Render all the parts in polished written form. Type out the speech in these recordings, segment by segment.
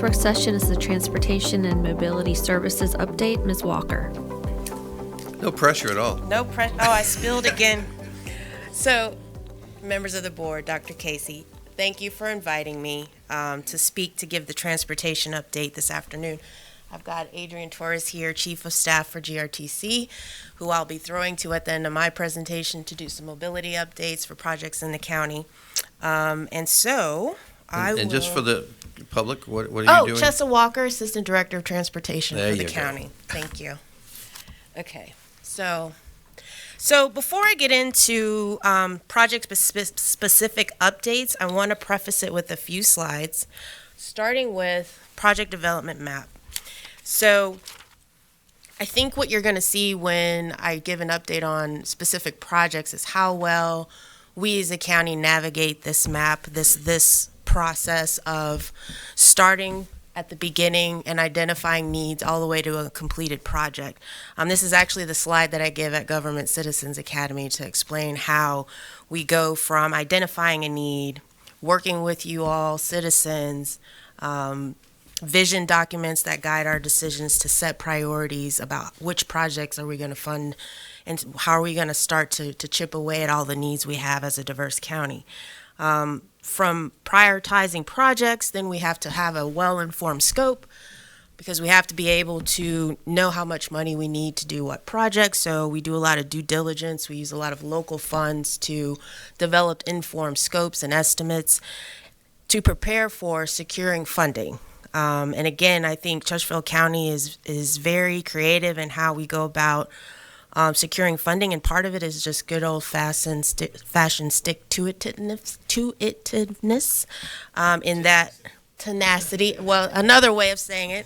next work session is the Transportation and Mobility Services update. Ms. Walker. No pressure at all. No pressure. Oh, I spilled again. So, members of the board, Dr. Casey, thank you for inviting me to give the transportation update this afternoon. I've got Adrian Torres here, Chief of Staff for GRTC, who I'll be throwing to at the end of my presentation to do some mobility updates for projects in the county. And just for the public, what are you doing? Chessa Walker, Assistant Director of Transportation there for the county. Thank you. Okay, so before I get into project-specific updates, I want to preface it with a few slides, starting with project development map. So I think what you're going to see when I give an update on specific projects is how well we as a county navigate this map, this process of starting at the beginning and identifying needs all the way to a completed project. This is actually the slide that I give at Government Citizens Academy to explain how we go from identifying a need, working with you all, citizens, vision documents that guide our decisions to set priorities about which projects are we going to fund and how are we going to start to chip away at all the needs we have as a diverse county. From prioritizing projects, then we have to have a well-informed scope because we have to be able to know how much money we need to do what projects. So we do a lot of due diligence. We use a lot of local funds to develop informed scopes and estimates to prepare for securing funding. And again, I think Chesterfield County is very creative in how we go about securing funding, and part of it is just good old-fashioned stick-to-itiveness, in that tenacity. Well, another way of saying it,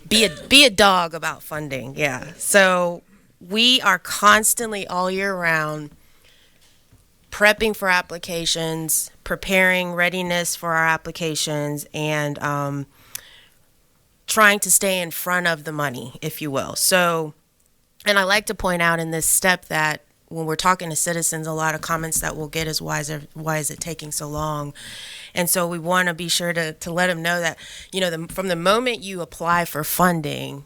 be a dog about funding. Yeah. So we are constantly all year round prepping for applications, preparing readiness for our applications, and trying to stay in front of the money, if you will. So, and I like to point out in this step that when we're talking to citizens, a lot of comments that we'll get is, why is it taking so long? And so we want to be sure to let them know that, from the moment you apply for funding,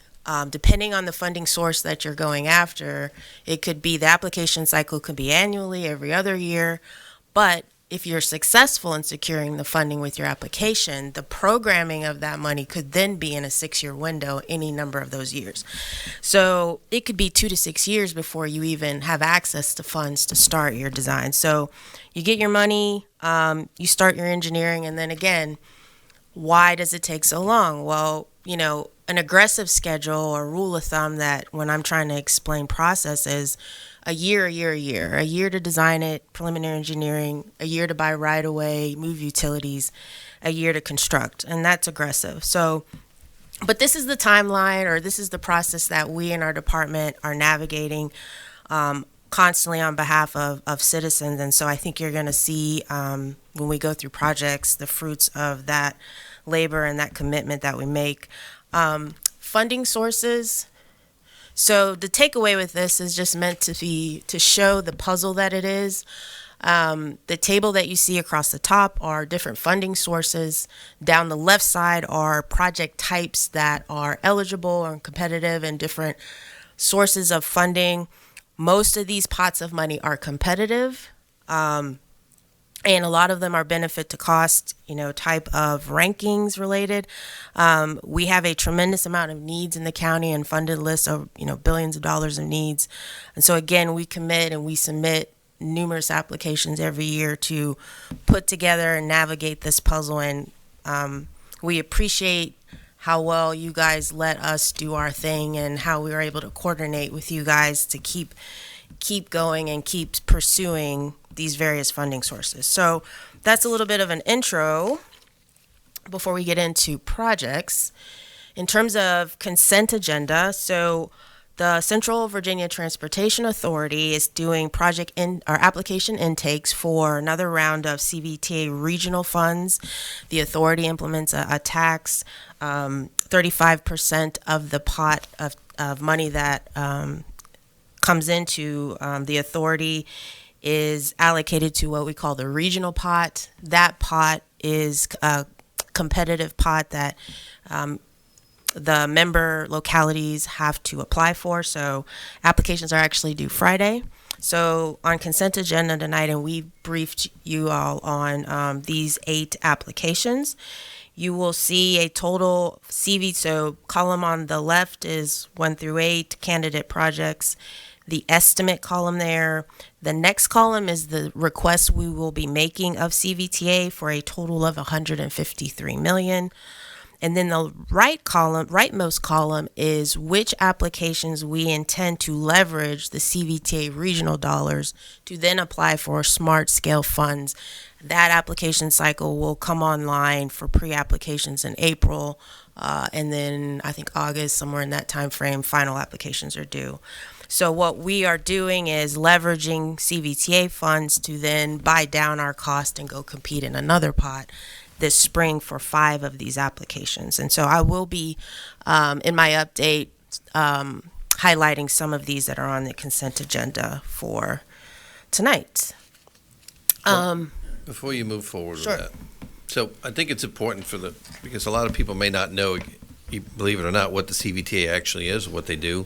depending on the funding source that you're going after, it could be the application cycle could be annually, every other year, but if you're successful in securing the funding with your application, the programming of that money could then be in a 6-year window, any number of those years. So it could be 2 to 6 years before you even have access to funds to start your design. So you get your money, you start your engineering, and then again, why does it take so long? Well, an aggressive schedule or rule of thumb that when I'm trying to explain process is a year to design it, preliminary engineering, a year to buy right away, move utilities, a year to construct, and that's aggressive. So, but this is the timeline, or this is the process that we in our department are navigating constantly on behalf of citizens, and so I think you're going to see when we go through projects the fruits of that labor and that commitment that we make. Funding sources. So the takeaway with this is just meant to show the puzzle that it is. The table that you see across the top are different funding sources. Down the left side are project types that are eligible or competitive and different sources of funding. Most of these pots of money are competitive. And a lot of them are benefit to cost, type of rankings related. We have a tremendous amount of needs in the county and funded lists of, billions of dollars of needs. And so again, we commit and we submit numerous applications every year to put together and navigate this puzzle. And we appreciate how well you guys let us do our thing and how we were able to coordinate with you guys to keep going and keep pursuing these various funding sources. So that's a little bit of an intro before we get into projects. In terms of consent agenda, so the Central Virginia Transportation Authority is doing application intakes for another round of CVTA regional funds. The authority implements a tax, 35% of the pot of money that comes into the authority is allocated to what we call the regional pot. That pot is competitive pot that the member localities have to apply for. So applications are actually due Friday. So on consent agenda tonight, and we briefed you all on these 8 applications. You will see a total CV. So column on the left is 1 through 8 candidate projects. The estimate column there. The next column is the request we will be making of CVTA for a total of $153 million. And then the rightmost column is which applications we intend to leverage the CVTA regional dollars to then apply for smart scale funds. That application cycle will come online for pre-applications in April, and then I think August, somewhere in that time frame, final applications are due. So what we are doing is leveraging CVTA funds to then buy down our cost and go compete in another pot this spring for 5 of these applications. And so I will be, in my update, highlighting some of these that are on the consent agenda for tonight. Before you move forward Sure. with that, so I think it's important because a lot of people may not know, believe it or not, what the CVTA actually is, what they do.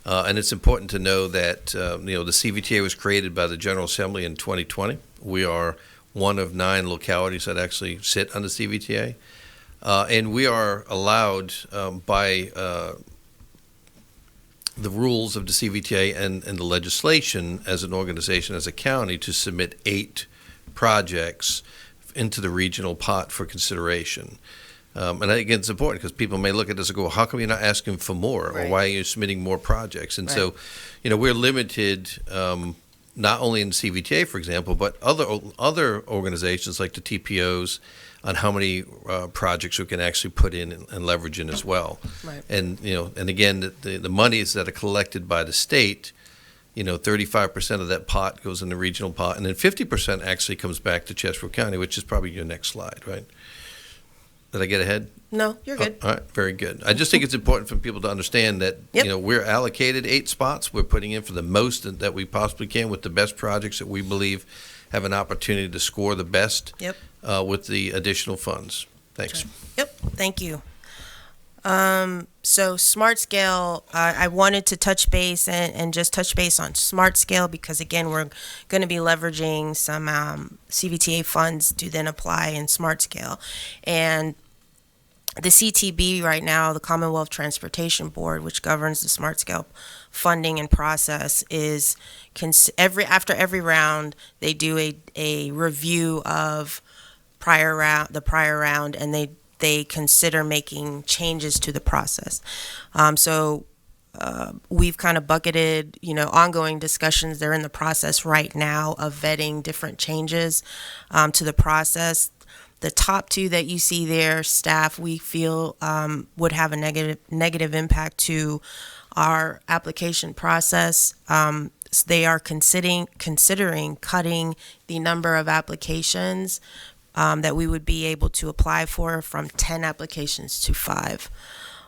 And it's important to know that, the CVTA was created by the General Assembly in 2020. We are one of 9 localities that actually sit on the CVTA. And we are allowed by the rules of the CVTA and the legislation as an organization, as a county, to submit 8 projects into the regional pot for consideration. And again, it's important because people may look at this and go, well, how come you're not asking for more? Right. Or why are you submitting more projects? And Right. so, we're limited not only in CVTA, for example, but other organizations like the TPOs on how many projects we can actually put in and leverage in as well. Right. And, and again, the monies that are collected by the state, 35% of that pot goes in the regional pot, and then 50% actually comes back to Chesterfield County, which is probably your next slide, right? Did I get ahead? No, you're good. All right, very good. I just think it's important for people to understand that, Yep. we're allocated 8 spots. We're putting in for the most that we possibly can with the best projects that we believe have an opportunity to score the best. Yep. With the additional funds. Thanks. Yep, thank you. So Smart Scale, I wanted to touch base and just touch base on Smart Scale because, again, we're going to be leveraging some CVTA funds to then apply in Smart Scale. And the CTB right now, the Commonwealth Transportation Board, which governs the Smart Scale funding and process, is after every round, they do a review of the prior round, and they consider making changes to the process. So we've kind of bucketed, ongoing discussions. They're in the process right now of vetting different changes to the process. The top 2 that you see there, staff, we feel would have a negative impact to our application process. They are considering cutting the number of applications that we would be able to apply for from 10 applications to 5.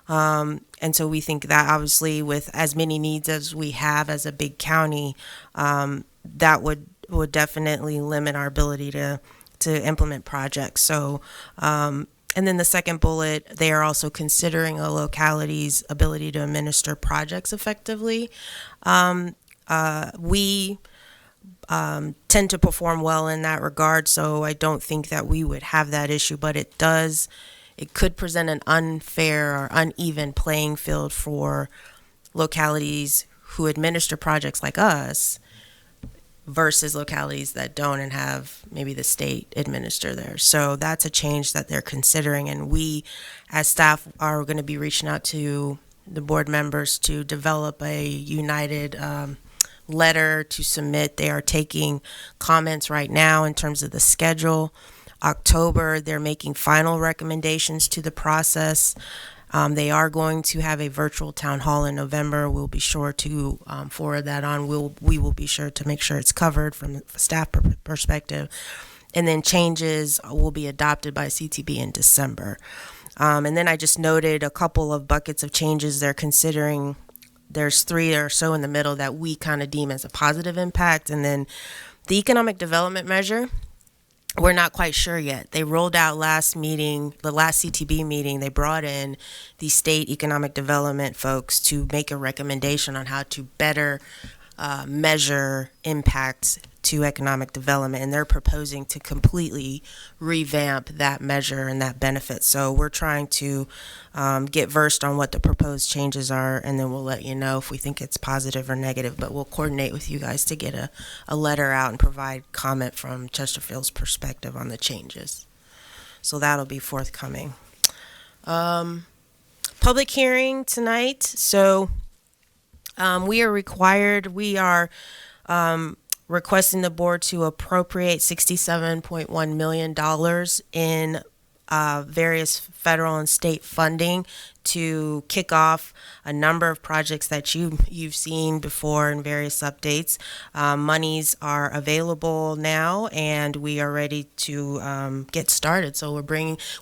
And so we think that obviously with as many needs as we have as a big county, that would definitely limit our ability to implement projects. So, and then the second bullet, they are also considering a locality's ability to administer projects effectively. We tend to perform well in that regard, so I don't think that we would have that issue, but it could present an unfair or uneven playing field for localities who administer projects like us versus localities that don't and have maybe the state administer theirs. So that's a change that they're considering, and we as staff are going to be reaching out to the board members to develop a united letter to submit. They are taking comments right now in terms of the schedule. October, they're making final recommendations to the process. They are going to have a virtual town hall in November. We'll be sure to forward that on. We will be sure to make sure it's covered from a staff perspective. And then changes will be adopted by CTB in December. And then I just noted a couple of buckets of changes they're considering. There's 3 or so in the middle that we kind of deem as a positive impact. And then the economic development measure, we're not quite sure yet. They rolled out the last CTB meeting, they brought in the state economic development folks to make a recommendation on how to better measure impacts to economic development, and they're proposing to completely revamp that measure and that benefit. So we're trying to get versed on what the proposed changes are, and then we'll let you know if we think it's positive or negative, but we'll coordinate with you guys to get a letter out and provide comment from Chesterfield's perspective on the changes. So that'll be forthcoming. Public hearing tonight. So we are requesting the board to appropriate $67.1 million in various federal and state funding to kick off a number of projects that you've seen before in various updates. Monies are available now, and we are ready to get started. So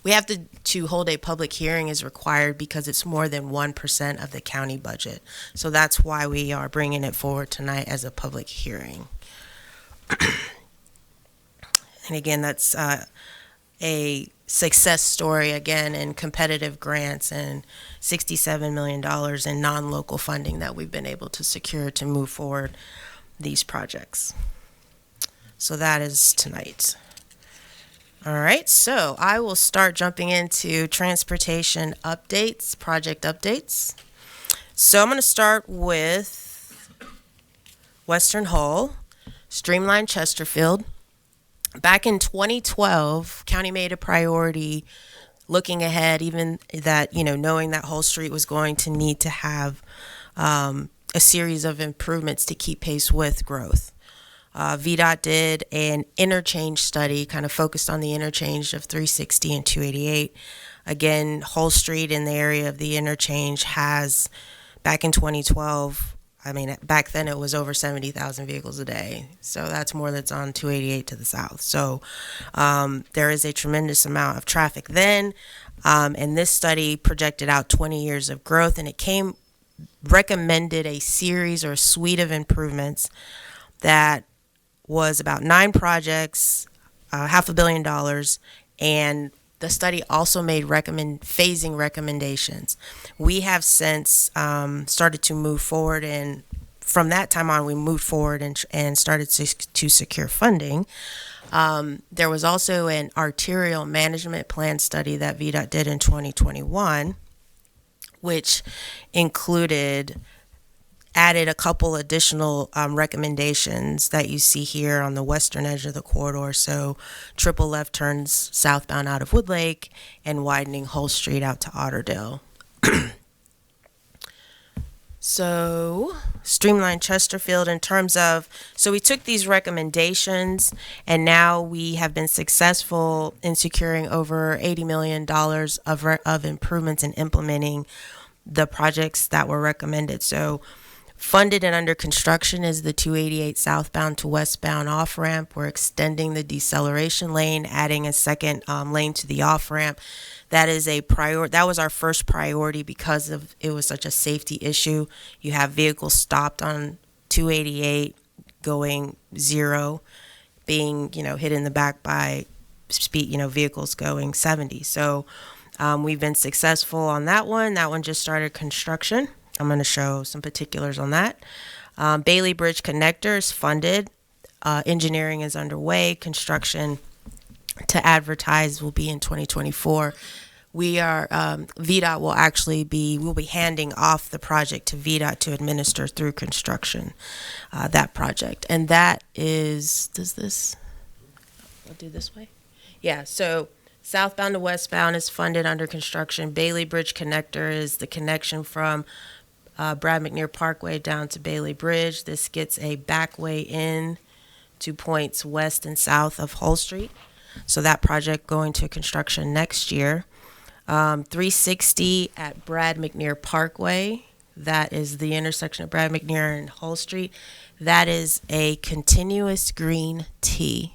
we have to hold a public hearing is required because it's more than 1% of the county budget. So that's why we are bringing it forward tonight as a public hearing. And again, that's a success story again in competitive grants and $67 million in non-local funding that we've been able to secure to move forward these projects. So that is tonight. All right, so I will start jumping into transportation updates, project updates. So I'm going to start with Western Hull, Streamline Chesterfield. Back in 2012, county made a priority looking ahead, even that, knowing that Hull Street was going to need to have a series of improvements to keep pace with growth. VDOT did an interchange study, kind of focused on the interchange of 360 and 288. Again, Hull Street in the area of the interchange has, back in 2012, back then it was over 70,000 vehicles a day. So that's more that's on 288 to the south. So there is a tremendous amount of traffic then. And this study projected out 20 years of growth, and it recommended a series or a suite of improvements that was about 9 projects, $500 million, and the study also made phasing recommendations. We have since started to move forward, and from that time on, we moved forward and started to secure funding. There was also an arterial management plan study that VDOT did in 2021, which added a couple additional recommendations that you see here on the western edge of the corridor. So triple left turns southbound out of Woodlake and widening Hull Street out to Otterdale. So Streamline Chesterfield so we took these recommendations, and now we have been successful in securing over $80 million of improvements and implementing the projects that were recommended. So funded and under construction is the 288 southbound to westbound off-ramp. We're extending the deceleration lane, adding a second lane to the off-ramp. That was our first priority because it was such a safety issue. You have vehicles stopped on 288 going 0, being, hit in the back by speed, vehicles going 70. So we've been successful on that one. That one just started construction. I'm going to show some particulars on that. Bailey Bridge Connector is funded. Engineering is underway. Construction to advertise will be in 2024. VDOT we'll be handing off the project to VDOT to administer through construction, that project. And that is, I'll do this way? Yeah, so southbound to westbound is funded under construction. Bailey Bridge Connector is the connection from Brad McNear Parkway down to Bailey Bridge. This gets a back way in to points west and south of Hull Street. So that project going to construction next year. 360 at Brad McNear Parkway. That is the intersection of Brad McNear and Hull Street. That is a continuous green T.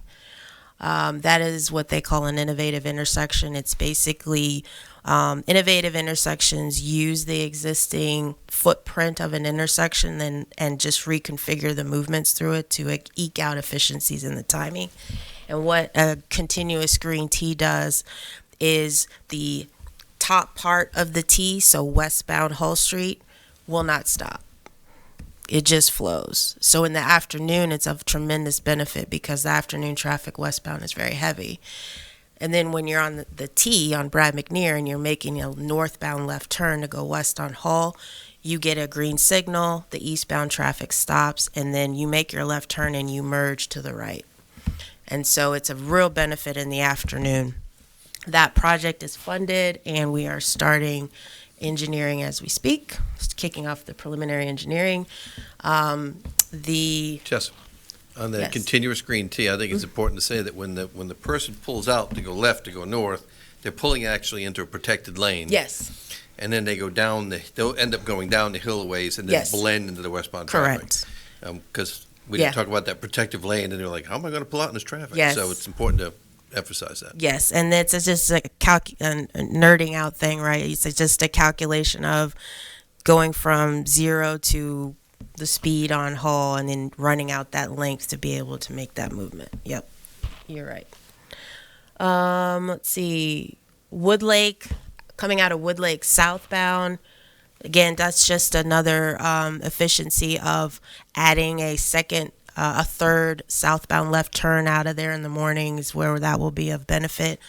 That is what they call an innovative intersection. It's basically innovative intersections use the existing footprint of an intersection and just reconfigure the movements through it to eke out efficiencies in the timing. And what a continuous green T does is the top part of the T, so westbound Hull Street, will not stop. It just flows. So in the afternoon, it's of tremendous benefit because the afternoon traffic westbound is very heavy. And then when you're on the T on Brad McNear and you're making a northbound left turn to go west on Hull, you get a green signal, the eastbound traffic stops, and then you make your left turn and you merge to the right. And so it's a real benefit in the afternoon. That project is funded, and we are starting engineering as we speak, just kicking off the preliminary engineering. Chessa, on the Yes. continuous green T, I think it's important to say that when the person pulls out to go left, to go north, they're pulling actually into a protected lane. Yes, And then they go down, they'll end up going down the hill a ways and then Yes. blend into the westbound traffic. correct. Because we Yeah. didn't talk about that protective lane, and they're like, how am I going to pull out in this traffic? Yes. So it's important to emphasize that. Yes, and it's just a nerding out thing, right? It's just a calculation of going from 0 to the speed on Hull and then running out that length to be able to make that movement. Yep, you're right. Let's see, Woodlake, coming out of Woodlake southbound. Again, that's just another efficiency of adding a third southbound left turn out of there in the mornings where that will be of benefit.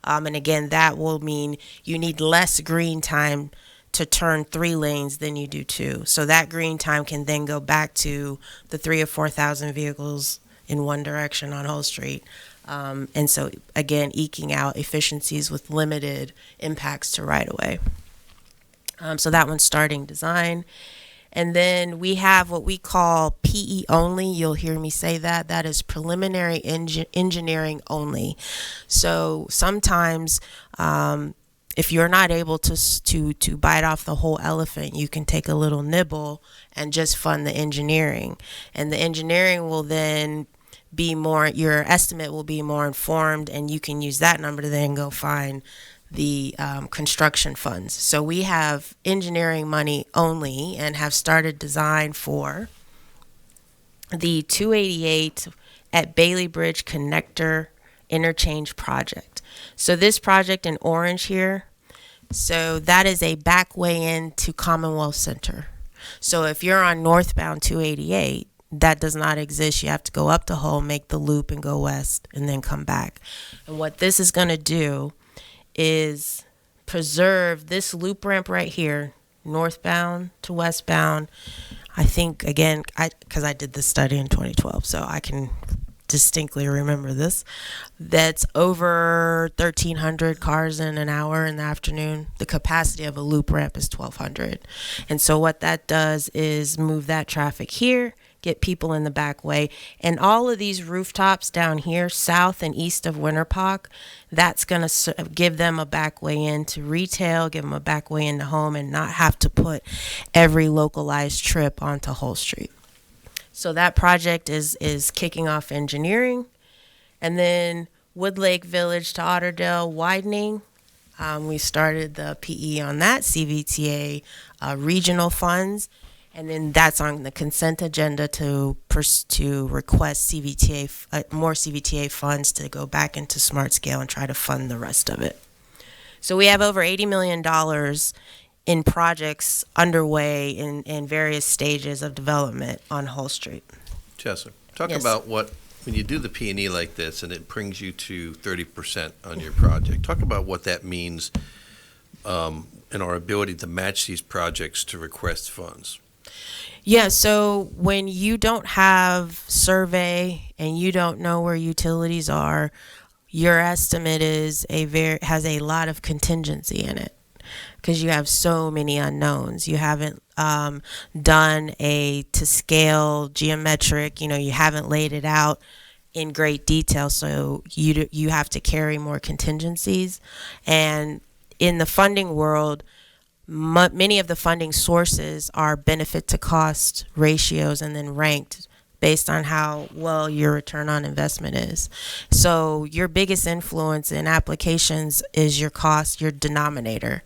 And again, that will mean you need less green time to turn 3 lanes than you do 2. So that green time can then go back to the 3,000 or 4,000 vehicles in one direction on Hull Street. And so, again, eking out efficiencies with limited impacts to right-of-way. So that one's starting design. And then we have what we call PE only. You'll hear me say that. That is preliminary engineering only. So sometimes if you're not able to bite off the whole elephant, you can take a little nibble and just fund the engineering. And the engineering will then be more, your estimate will be more informed, and you can use that number to then go find the construction funds. So we have engineering money only and have started design for the 288 at Bailey Bridge Connector Interchange project. So this project in orange here, so that is a back way into Commonwealth Center. So if you're on northbound 288, that does not exist. You have to go up the Hull, make the loop, and go west, and then come back. And what this is going to do is preserve this loop ramp right here, northbound to westbound. I think, again, because I did this study in 2012, so I can distinctly remember this. That's over 1,300 cars in an hour in the afternoon. The capacity of a loop ramp is 1,200. And so what that does is move that traffic here, get people in the back way. And all of these rooftops down here, south and east of Winterpock, that's going to give them a back way into retail, give them a back way into home, and not have to put every localized trip onto Hull Street. So that project is kicking off engineering. And then Woodlake Village to Otterdale widening. We started the PE on that, CVTA regional funds. And then that's on the consent agenda to request CVTA, more CVTA funds to go back into Smart Scale and try to fund the rest of it. So we have over $80 million in projects underway in various stages of development on Hull Street. Chessa, talk Yes. about when you do the P&E like this and it brings you to 30% on your project, talk about what that means in our ability to match these projects to request funds. Yeah, so when you don't have survey and you don't know where utilities are, your estimate has a lot of contingency in it because you have so many unknowns. You haven't done a to scale geometric, you haven't laid it out in great detail, so you have to carry more contingencies. And in the funding world, many of the funding sources are benefit to cost ratios and then ranked based on how well your return on investment is. So your biggest influence in applications is your cost, your denominator.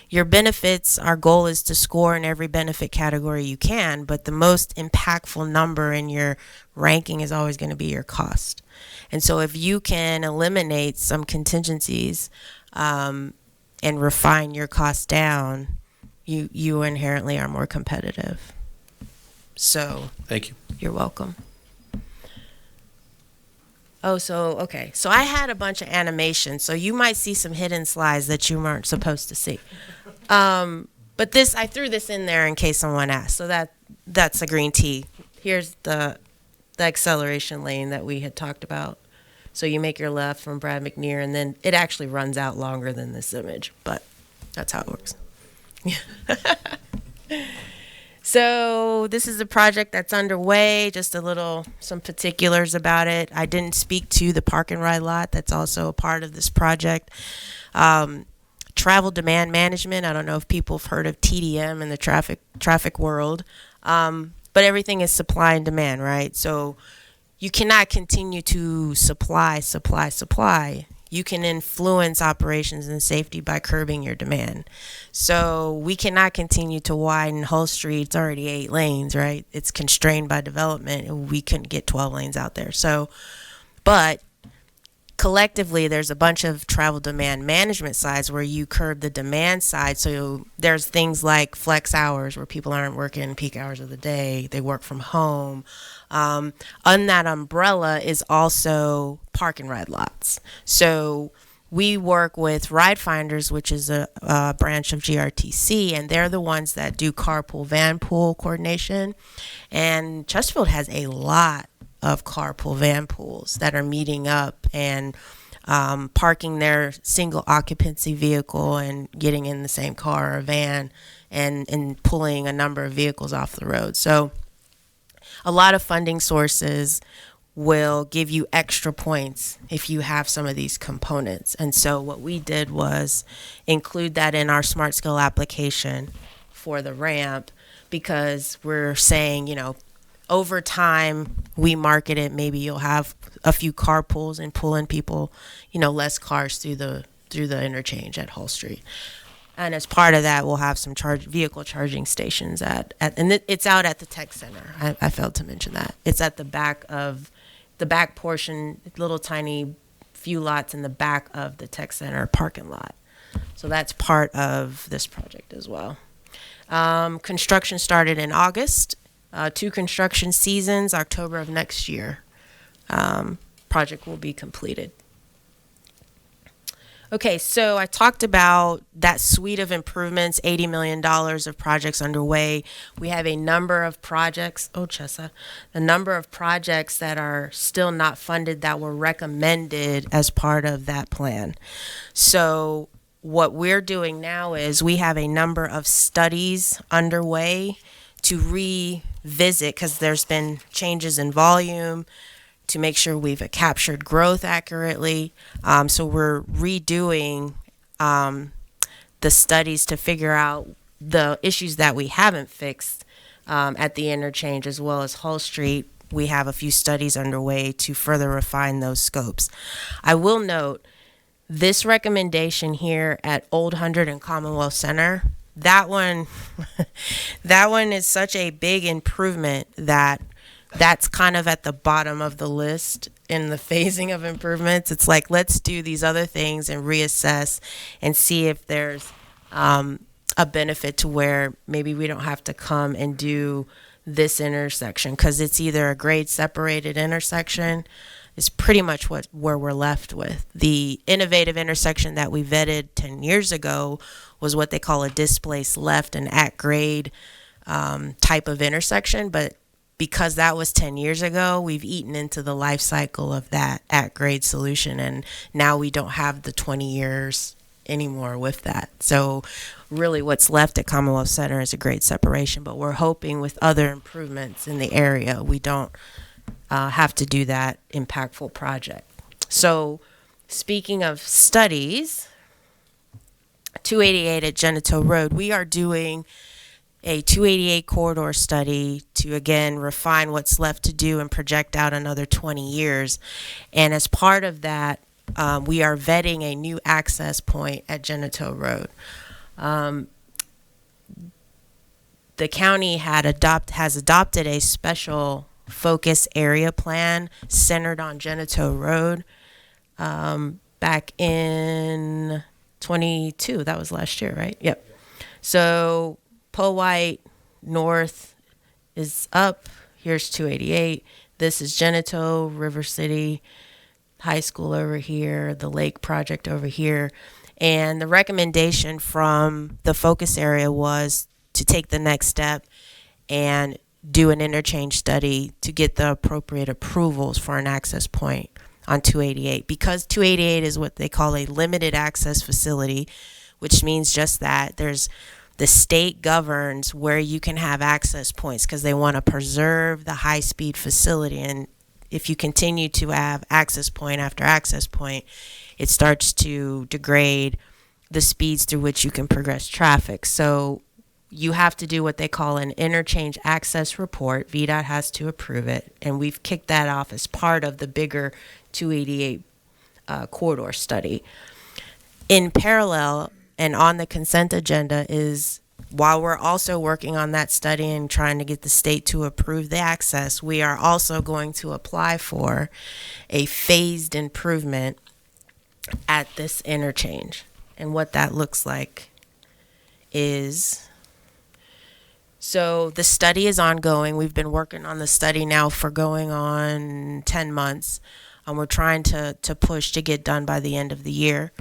your benefits, our goal is to score in every benefit category you can, but the most impactful number in your ranking is always going to be your cost. And so if you can eliminate some contingencies and refine your costs down, you inherently are more competitive. So Thank you. You're welcome. Oh, okay. So I had a bunch of animation, so you might see some hidden slides that you weren't supposed to see. But I threw this in there in case someone asked. So that's a green T. Here's the acceleration lane that we had talked about. So you make your left from Brad McNear, and then it actually runs out longer than this image, but that's how it works. So this is a project that's underway, just some particulars about it. I didn't speak to the park and ride lot. That's also a part of this project. Travel demand management. I don't know if people have heard of TDM in the traffic world, but everything is supply and demand, right? So you cannot continue to supply. You can influence operations and safety by curbing your demand. So we cannot continue to widen Hull Street. It's already 8 lanes, right? It's constrained by development, and we couldn't get 12 lanes out there. So, but collectively, there's a bunch of travel demand management sides where you curb the demand side. So there's things like flex hours where people aren't working peak hours of the day. They work from home. On that umbrella is also park and ride lots. So we work with Ride Finders, which is a branch of GRTC, and they're the ones that do carpool, van pool coordination. And Chesterfield has a lot of carpool van pools that are meeting up and parking their single occupancy vehicle and getting in the same car or van and pulling a number of vehicles off the road. So a lot of funding sources will give you extra points if you have some of these components. And so what we did was include that in our Smart Skill application for the ramp, because we're saying, over time we market it, maybe you'll have a few carpools and pulling people, less cars through the interchange at Hull Street. And as part of that, we'll have some vehicle charging stations and it's out at the tech center. I failed to mention that. It's at the back portion, little tiny few lots in the back of the tech center parking lot. So that's part of this project as well. Construction started in August. 2 construction seasons, October of next year. Project will be completed. Okay, so I talked about that suite of improvements, $80 million of projects underway. We have a number of projects, Chessa, a number of projects that are still not funded that were recommended as part of that plan. So what we're doing now is we have a number of studies underway to revisit, because there's been changes in volume, to make sure we've captured growth accurately. So we're redoing the studies to figure out the issues that we haven't fixed at the interchange as well as Hull Street. We have a few studies underway to further refine those scopes. I will note this recommendation here at Old 100 and Commonwealth Center, that one is such a big improvement that's kind of at the bottom of the list in the phasing of improvements. It's like, let's do these other things and reassess and see if there's a benefit to where maybe we don't have to come and do this intersection, because it's either a grade separated intersection is pretty much where we're left with. The innovative intersection that we vetted 10 years ago was what they call a displaced left and at grade type of intersection, but because that was 10 years ago, we've eaten into the life cycle of that at grade solution, and now we don't have the 20 years anymore with that. So really what's left at Commonwealth Center is a grade separation, but we're hoping with other improvements in the area, we don't have to do that impactful project. So speaking of studies, 288 at Genito Road, we are doing a 288 corridor study to, again, refine what's left to do and project out another 20 years. And as part of that, we are vetting a new access point at Genito Road. The county has adopted a special focus area plan centered on Genito Road back in 22. That was last year, right? Yep. So Poe White North is up. Here's 288. This is Genito, River City High School over here, the Lake Project over here. And the recommendation from the focus area was to take the next step and do an interchange study to get the appropriate approvals for an access point on 288. Because 288 is what they call a limited access facility, which means just that the state governs where you can have access points because they want to preserve the high-speed facility. And if you continue to have access point after access point, it starts to degrade the speeds through which you can progress traffic. So you have to do what they call an interchange access report. VDOT has to approve it, and we've kicked that off as part of the bigger 288 corridor study. In parallel and on the consent agenda is, while we're also working on that study and trying to get the state to approve the access, we are also going to apply for a phased improvement at this interchange. And what that looks like is, so the study is ongoing. We've been working on the study now for going on 10 months. And we're trying to push to get done by the end of the year.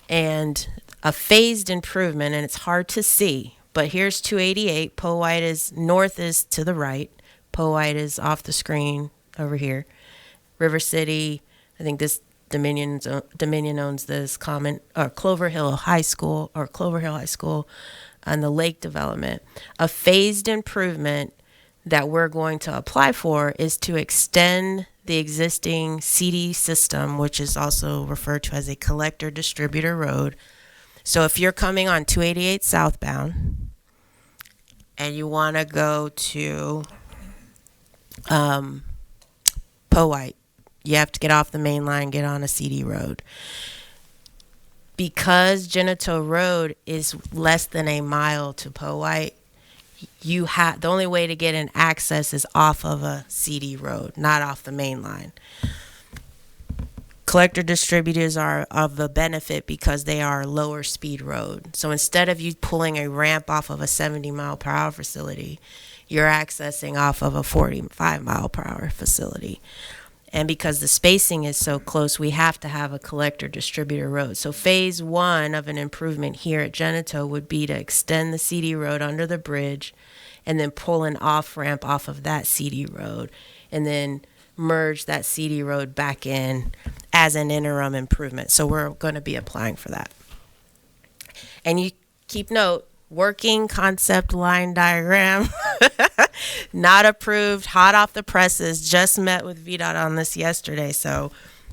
And a phased improvement, and it's hard to see, but here's 288. Poe White is north, is to the right. Poe White is off the screen over here. River City, I think this Dominion owns this Clover Hill High School, and the Lake Development. A phased improvement that we're going to apply for is to extend the existing CD system, which is also referred to as a collector distributor road. So if you're coming on 288 southbound and you want to go to Poe White, you have to get off the main line, get on a CD road. Because Genito Road is less than a mile to Poe White, the only way to get an access is off of a CD road, not off the main line. Collector distributors are of a benefit because they are lower speed road. So instead of you pulling a ramp off of a 70 mile per hour facility, you're accessing off of a 45 mile per hour facility. And because the spacing is so close, we have to have a collector distributor road. So phase one of an improvement here at Genito would be to extend the CD road under the bridge and then pull an off ramp off of that CD road and then merge that CD road back in as an interim improvement. So we're going to be applying for that. And you keep note, working concept line diagram, not approved, hot off the presses, just met with VDOT on this yesterday. So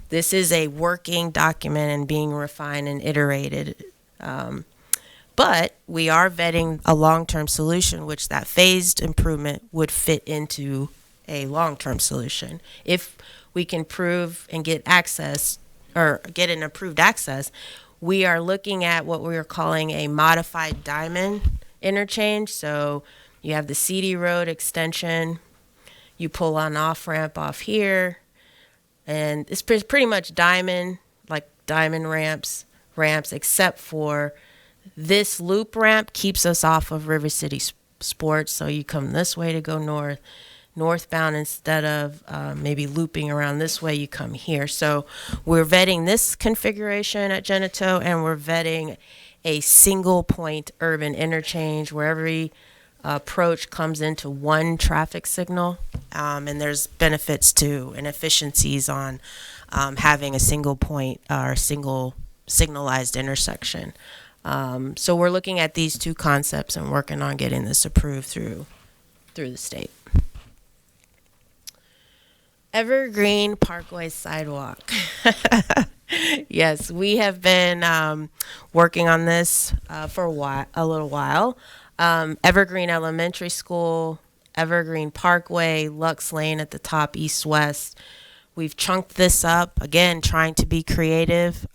this is a working document and being refined and iterated. But we are vetting a long-term solution, which that phased improvement would fit into a long-term solution. If we can prove and get access or get an approved access, we are looking at what we are calling a modified diamond interchange. So you have the CD road extension, you pull on off-ramp off here, and it's pretty much diamond, like diamond ramps, except for this loop ramp keeps us off of River City Sports. So you come this way to go northbound instead of maybe looping around this way, you come here. So we're vetting this configuration at Genito, and we're vetting a single point urban interchange where every approach comes into one traffic signal, and there's benefits to and efficiencies on having a single point or single signalized intersection. So we're looking at these two concepts and working on getting this approved through the state. Evergreen Parkway Sidewalk. Yes, we have been working on this for a little while. Evergreen Elementary School, Evergreen Parkway, Lux Lane at the top, east-west. We've chunked this up, again, trying to be creative.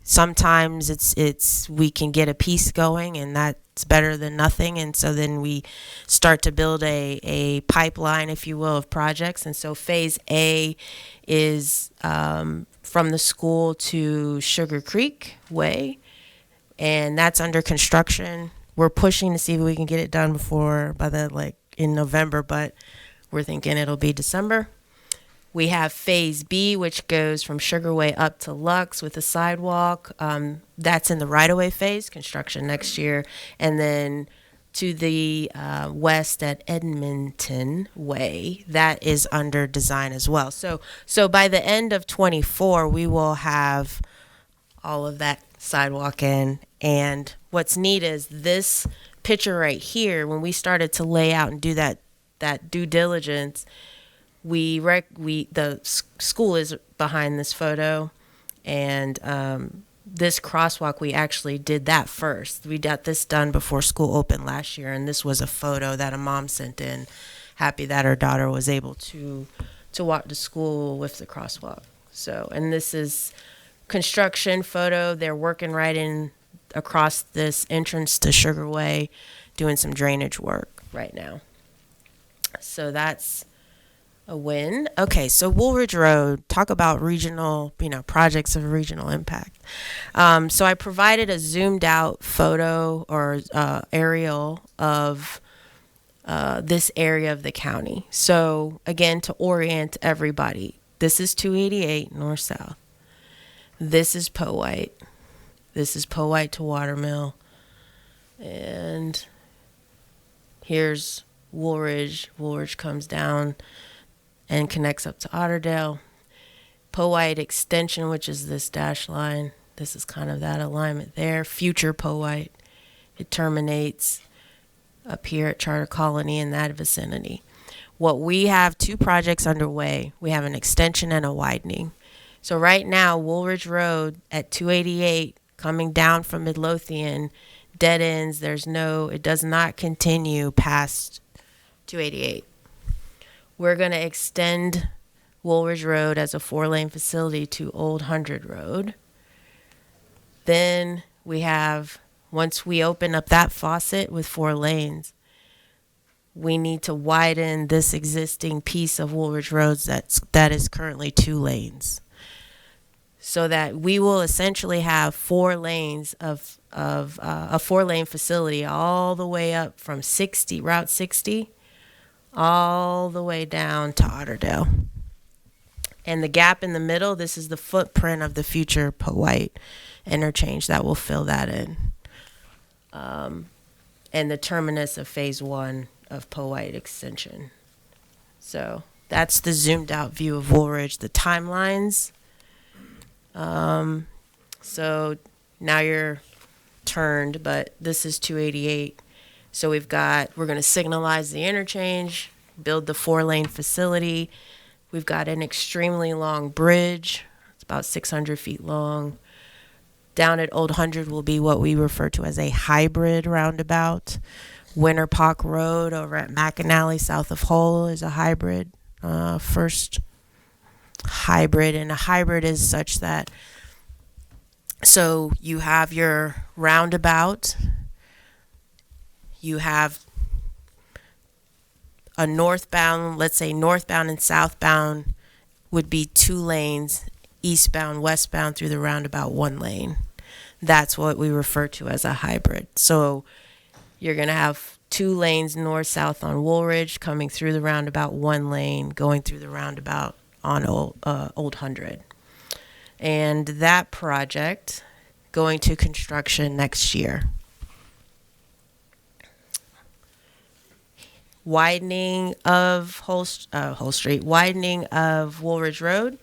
Sometimes it's we can get a piece going, and that's better than nothing. And so then we start to build a pipeline, if you will, of projects. And so phase A is from the school to Sugar Creek Way, and that's under construction. We're pushing to see if we can get it done in November, but we're thinking it'll be December. We have phase B, which goes from Sugarway up to Lux with a sidewalk. That's in the right-of-way phase, construction next year. And then to the west at Edmonton Way, that is under design as well. So by the end of 24, we will have all of that sidewalk in. And what's neat is this picture right here, when we started to lay out and do that due diligence, the school is behind this photo, and this crosswalk, we actually did that first. We got this done before school opened last year, and this was a photo that a mom sent in, happy that her daughter was able to walk to school with the crosswalk. So, and this is construction photo. They're working right in across this entrance to Sugarway, doing some drainage work right now. So that's a win. Okay, so Woolridge Road, talk about regional, projects of regional impact. So I provided a zoomed out photo or aerial of this area of the county. So again, to orient everybody, this is 288 north-south. This is Poe White. This is Poe White to Watermill. And here's Woolridge. Woolridge comes down and connects up to Otterdale. Poe White Extension, which is this dash line. This is kind of that alignment there. Future Poe White. It terminates up here at Charter Colony in that vicinity. What we have, 2 projects underway. We have an extension and a widening. So right now, Woolridge Road at 288 coming down from Midlothian dead ends. It does not continue past 288. We're going to extend Woolridge Road as a 4-lane facility to Old 100 Road. Then we have, once we open up that faucet with 4 lanes, we need to widen this existing piece of Woolridge Road that is currently 2 lanes. So that we will essentially have 4 lanes of a 4-lane facility all the way up from Route 60, all the way down to Otterdale. And the gap in the middle, this is the footprint of the future Poe White interchange that will fill that in. And the terminus of phase 1 of Poe White extension. So that's the zoomed out view of Woolridge. The timelines. So now you're turned, but this is 288. So we're going to signalize the interchange, build the 4-lane facility. We've got an extremely long bridge. It's about 600 feet long. Down at Old 100 will be what we refer to as a hybrid roundabout. Winterpock Road over at McAnally south of Hull is a hybrid. First hybrid, and a hybrid is such that, so you have your roundabout, you have a northbound, let's say northbound and southbound would be 2 lanes, eastbound, westbound through the roundabout 1 lane. That's what we refer to as a hybrid. So you're going to have 2 lanes north-south on Woolridge coming through the roundabout, 1 lane going through the roundabout on Old 100. And that project going to construction next year. Widening of Hull Street, widening of Woolridge Road,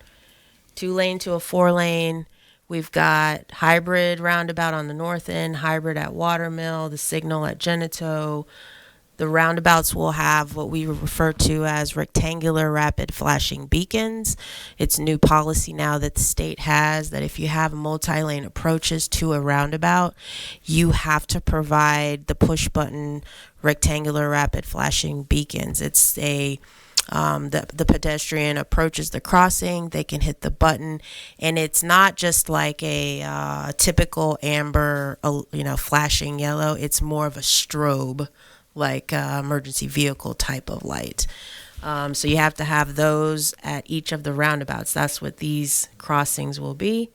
2-lane to a 4-lane. We've got hybrid roundabout on the north end, hybrid at Watermill, the signal at Genito. The roundabouts will have what we refer to as rectangular rapid flashing beacons. It's new policy now that the state has that if you have multi-lane approaches to a roundabout, you have to provide the push button rectangular rapid flashing beacons. It's a the pedestrian approaches the crossing, they can hit the button, and it's not just like a typical amber, flashing yellow. It's more of a strobe, like emergency vehicle type of light. So you have to have those at each of the roundabouts. That's what these crossings will be.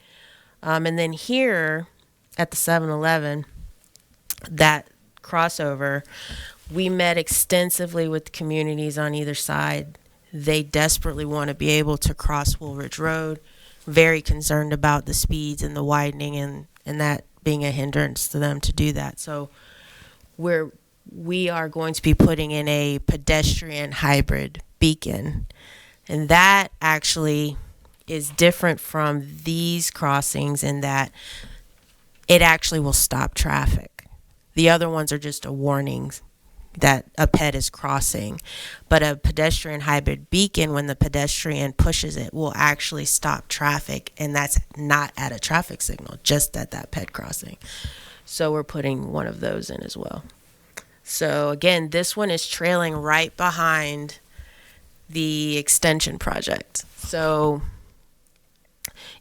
And then here at the 7-Eleven, that crossover, we met extensively with communities on either side. They desperately want to be able to cross Woolridge Road, very concerned about the speeds and the widening and that being a hindrance to them to do that. So we are going to be putting in a pedestrian hybrid beacon, and that actually is different from these crossings in that it actually will stop traffic. The other ones are just a warning that a ped is crossing, but a pedestrian hybrid beacon, when the pedestrian pushes it, will actually stop traffic, and that's not at a traffic signal, just at that ped crossing. So we're putting one of those in as well. So again, this one is trailing right behind the extension project. So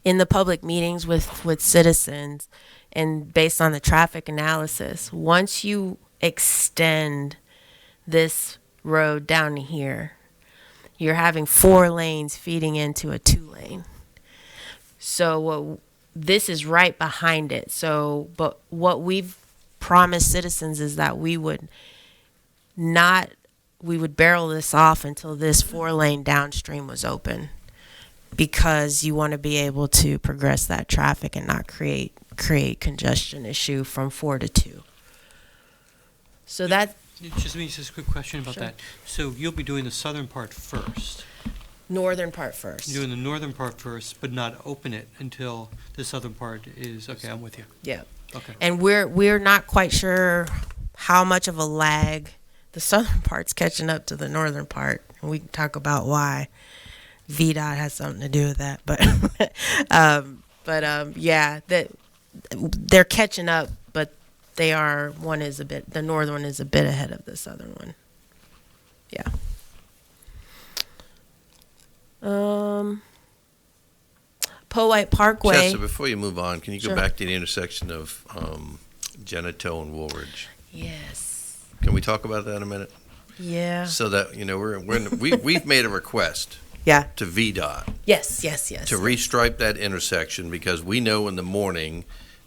in the public meetings with citizens and based on the traffic analysis, once you extend this road down here, you're having 4 lanes feeding into a 2-lane. So this is right behind it. So, but what we've promised citizens is that we would barrel this off until this 4-lane downstream was open, because you want to be able to progress that traffic and not create congestion issue from 4 to 2. So that. Just a quick question about that. So you'll be doing the southern part first. Northern part first. You're doing the northern part first, but not open it until the southern part is, okay, I'm with you. Yeah. Okay. And we're not quite sure how much of a lag the southern part's catching up to the northern part, and we can talk about why. VDOT has something to do with that, but yeah, that they're catching up, but the northern one is a bit ahead of the southern one. Yeah. Poe White Parkway. Chessa, before you move on, can you go back to the intersection of Genito and Woolridge? Yes. Can we talk about that in a minute? Yeah. So that we've made a request. Yeah. To VDOT. Yes. To restripe that intersection, because we know in the morning,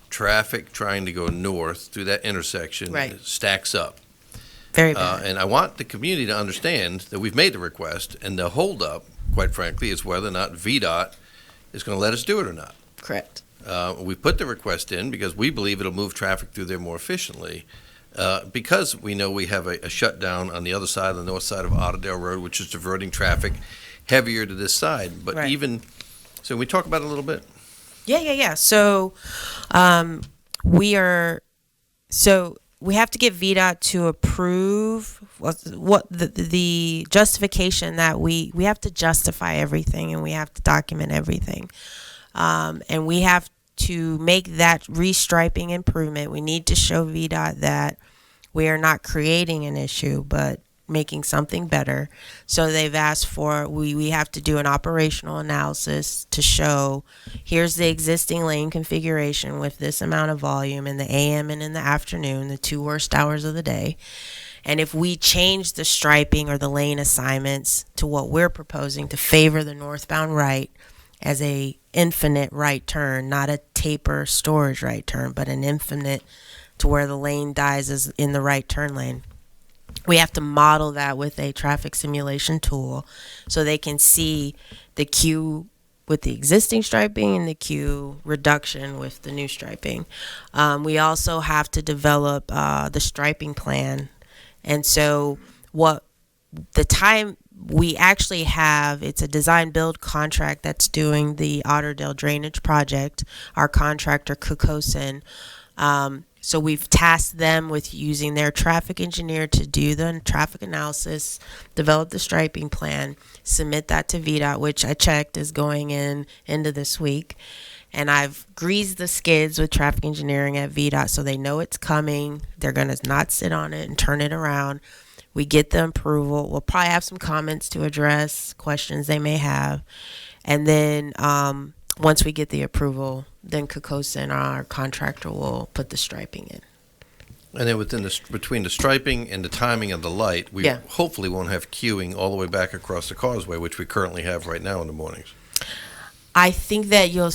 traffic trying to go north through that intersection stacks up. Very bad. And I want the community to understand that we've made the request, and the holdup, quite frankly, is whether or not VDOT is going to let us do it or not. Correct. We put the request in because we believe it'll move traffic through there more efficiently. Because we know we have a shutdown on the other side, the north side of Otterdale Road, which is diverting traffic heavier to this side. But so we talk about it a little bit. Yeah. So we have to get VDOT to approve what the justification that we have to justify everything, and we have to document everything. And we have to make that restriping improvement. We need to show VDOT that we are not creating an issue, but making something better. So they've asked for, we have to do an operational analysis to show, here's the existing lane configuration with this amount of volume in the AM and in the afternoon, the 2 worst hours of the day. And if we change the striping or the lane assignments to what we're proposing to favor the northbound right as a infinite right turn, not a taper storage right turn, but an infinite to where the lane dies is in the right turn lane. We have to model that with a traffic simulation tool so they can see the queue with the existing striping and the queue reduction with the new striping. We also have to develop the striping plan. And so what the time we actually have, it's a design build contract that's doing the Otterdale Drainage Project, our contractor Kukosin. So we've tasked them with using their traffic engineer to do the traffic analysis, develop the striping plan, submit that to VDOT, which I checked is going into this week. And I've greased the skids with traffic engineering at VDOT so they know it's coming. They're going to not sit on it and turn it around. We get the approval. We'll probably have some comments to address, questions they may have. And then once we get the approval, then Kokosa and our contractor will put the striping in. And then between the striping and the timing of the light, we hopefully won't have queuing all the way back across the causeway, which we currently have right now in the mornings. I think that you'll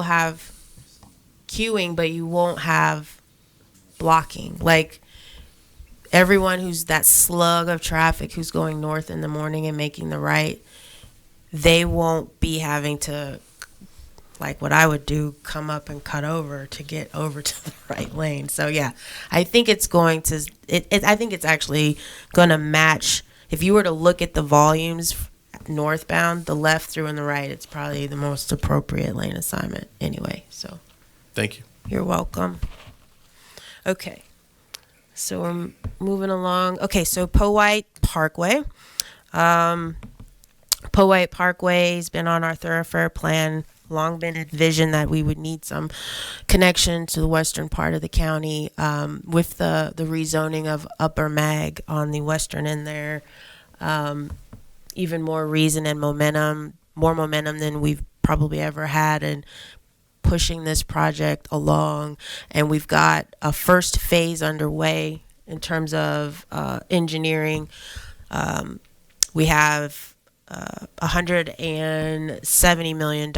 have queuing, but you won't have blocking. Like, everyone who's that slug of traffic who's going north in the morning and making the right, they won't be having to, like what I would do, come up and cut over to get over to the right lane. So yeah, I think it's going to, I think it's actually going to match. If you were to look at the volumes northbound, the left through and the right, it's probably the most appropriate lane assignment anyway. So thank you. You're welcome. Okay. So we're moving along. Okay, so Poe White Parkway. Poe White Parkway has been on our thoroughfare plan. Long been envisioned that we would need some connection to the western part of the county with the rezoning of Upper Mag on the western end there. Even more reason and momentum, more momentum than we've probably ever had in pushing this project along. And we've got a first phase underway in terms of engineering. We have $170 million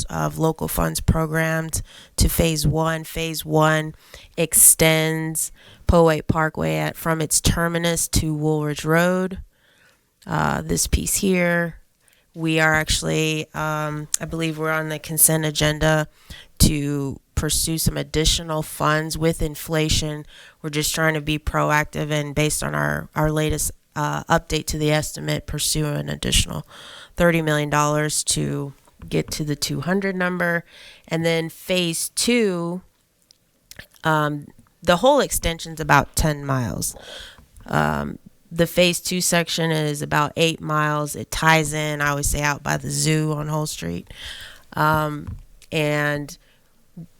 of local funds programmed to phase one. Phase one extends Poe White Parkway from its terminus to Woolridge Road. This piece here, we are actually, I believe we're on the consent agenda to pursue some additional funds with inflation. We're just trying to be proactive and based on our latest update to the estimate, pursue an additional $30 million to get to the 200 number. And then phase two, the whole extension's about 10 miles. The phase two section is about 8 miles. It ties in, I always say, out by the zoo on Hull Street. And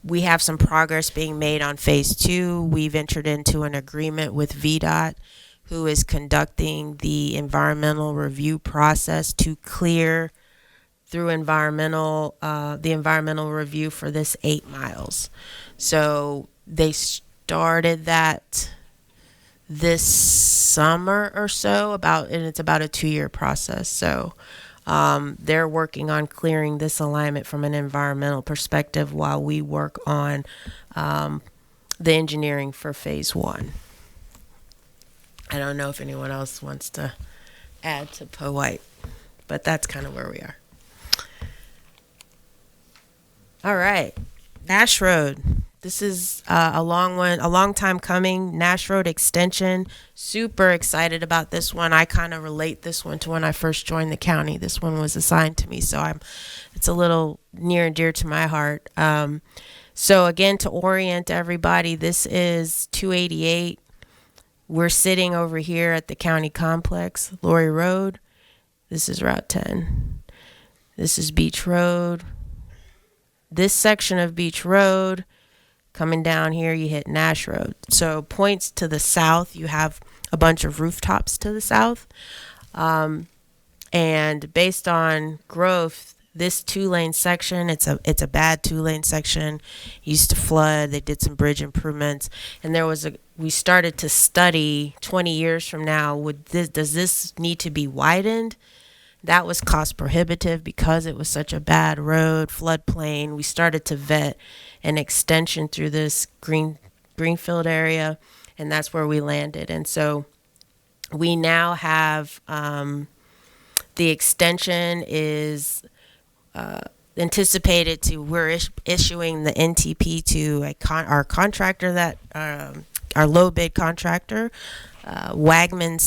we have some progress being made on phase two. We've entered into an agreement with VDOT, who is conducting the environmental review process to clear through the environmental review for this 8 miles. So they started that this summer or so, and it's about a 2-year process. So they're working on clearing this alignment from an environmental perspective while we work on the engineering for phase one. I don't know if anyone else wants to add to Poe White, but that's kind of where we are. All right, Nash Road. This is a long time coming. Nash Road extension. Super excited about this one. I kind of relate this one to when I first joined the county. This one was assigned to me, so it's a little near and dear to my heart. So again, to orient everybody, this is 288. We're sitting over here at the county complex, Laurie Road. This is Route 10. This is Beach Road. This section of Beach Road, coming down here, you hit Nash Road. So points to the south, you have a bunch of rooftops to the south. And based on growth, this 2-lane section, it's a bad 2-lane section. Used to flood. They did some bridge improvements, and we started to study 20 years from now. Does this need to be widened? That was cost prohibitive because it was such a bad road, floodplain. We started to vet an extension through this greenfield area, and that's where we landed. And so we now have the extension is anticipated to, we're issuing the NTP to our contractor, that our low bid contractor, Wagman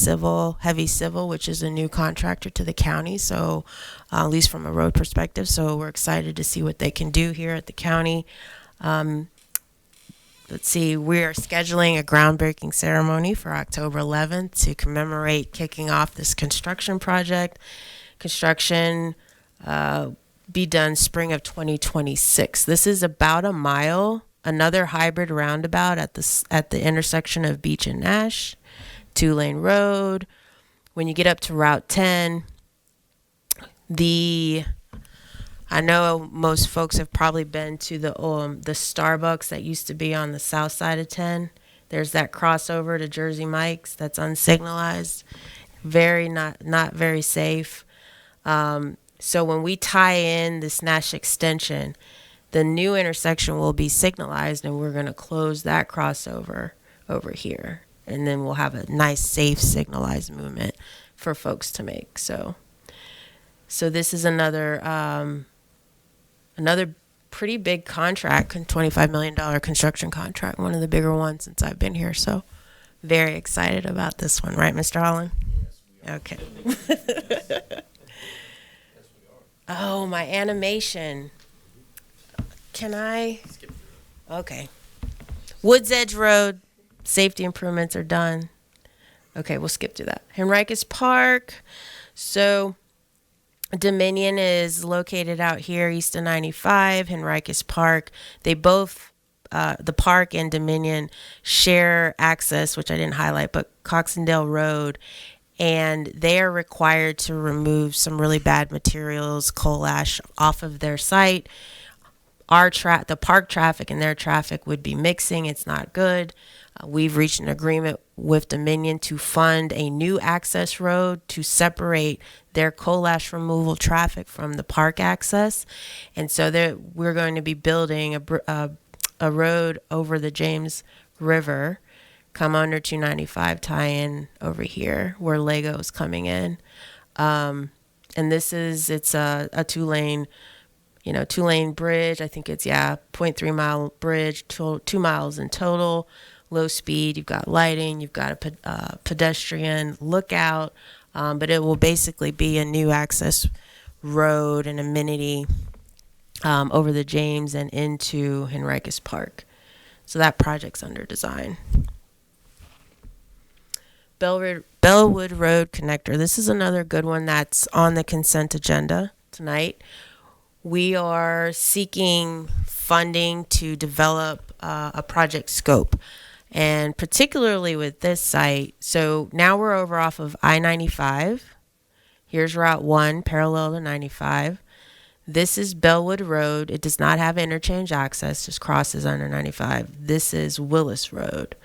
Heavy Civil, which is a new contractor to the county. So at least from a road perspective. So we're excited to see what they can do here at the county. Let's see, we are scheduling a groundbreaking ceremony for October 11th to commemorate kicking off this construction project. Construction be done spring of 2026. This is about a mile, another hybrid roundabout at the intersection of Beach and Nash. 2-lane road. When you get up to Route 10, I know most folks have probably been to the Starbucks that used to be on the south side of 10. There's that crossover to Jersey Mike's that's unsignalized. Not very safe. So when we tie in this Nash extension, the new intersection will be signalized, and we're going to close that crossover over here. And then we'll have a nice, safe, signalized movement for folks to make. So this is another pretty big contract, $25 million construction contract, one of the bigger ones since I've been here. So very excited about this one, right, Mr. Holland? Yes, we are. Okay. Oh, my animation. Can I? Okay. Woods Edge Road, safety improvements are done. Okay, we'll skip through that. Henricus Park. So Dominion is located out here east of 95, Henricus Park. They both, the park and Dominion, share access, which I didn't highlight, but Coxendale Road. And they are required to remove some really bad materials, coal ash, off of their site. The park traffic and their traffic would be mixing. It's not good. We've reached an agreement with Dominion to fund a new access road to separate their coal ash removal traffic from the park access. And so we're going to be building a road over the James River, come under 295, tie in over here where Lego's coming in. And it's a 2-lane, 2-lane bridge. I think it's, 0.3 mile bridge, 2 miles in total, low speed. You've got lighting, you've got a pedestrian lookout, but it will basically be a new access road and amenity over the James and into Henricus Park. So that project's under design. Bellwood Road Connector. This is another good one that's on the consent agenda tonight. We are seeking funding to develop a project scope, and particularly with this site. So now we're over off of I-95. Here's Route 1, parallel to 95. This is Bellwood Road. It does not have interchange access, just crosses under 95. This is Willis Road.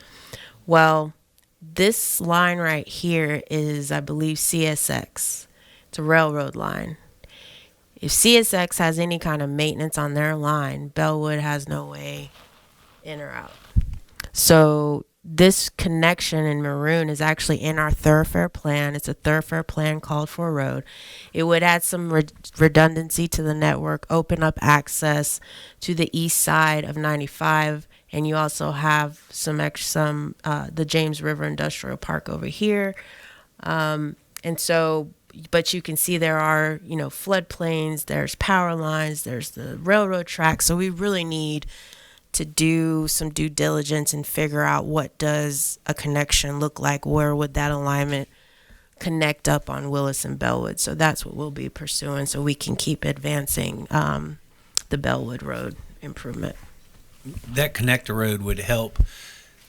Well, this line right here is, I believe, CSX. It's a railroad line. If CSX has any kind of maintenance on their line, Bellwood has no way in or out. So this connection in maroon is actually in our thoroughfare plan. It's a thoroughfare plan called for road. It would add some redundancy to the network, open up access to the east side of 95. And you also have the James River Industrial Park over here. But you can see there are, floodplains, there's power lines, there's the railroad tracks. So we really need to do some due diligence and figure out what does a connection look like? Where would that alignment connect up on Willis and Bellwood? So that's what we'll be pursuing so we can keep advancing the Bellwood Road improvement. That connector road would help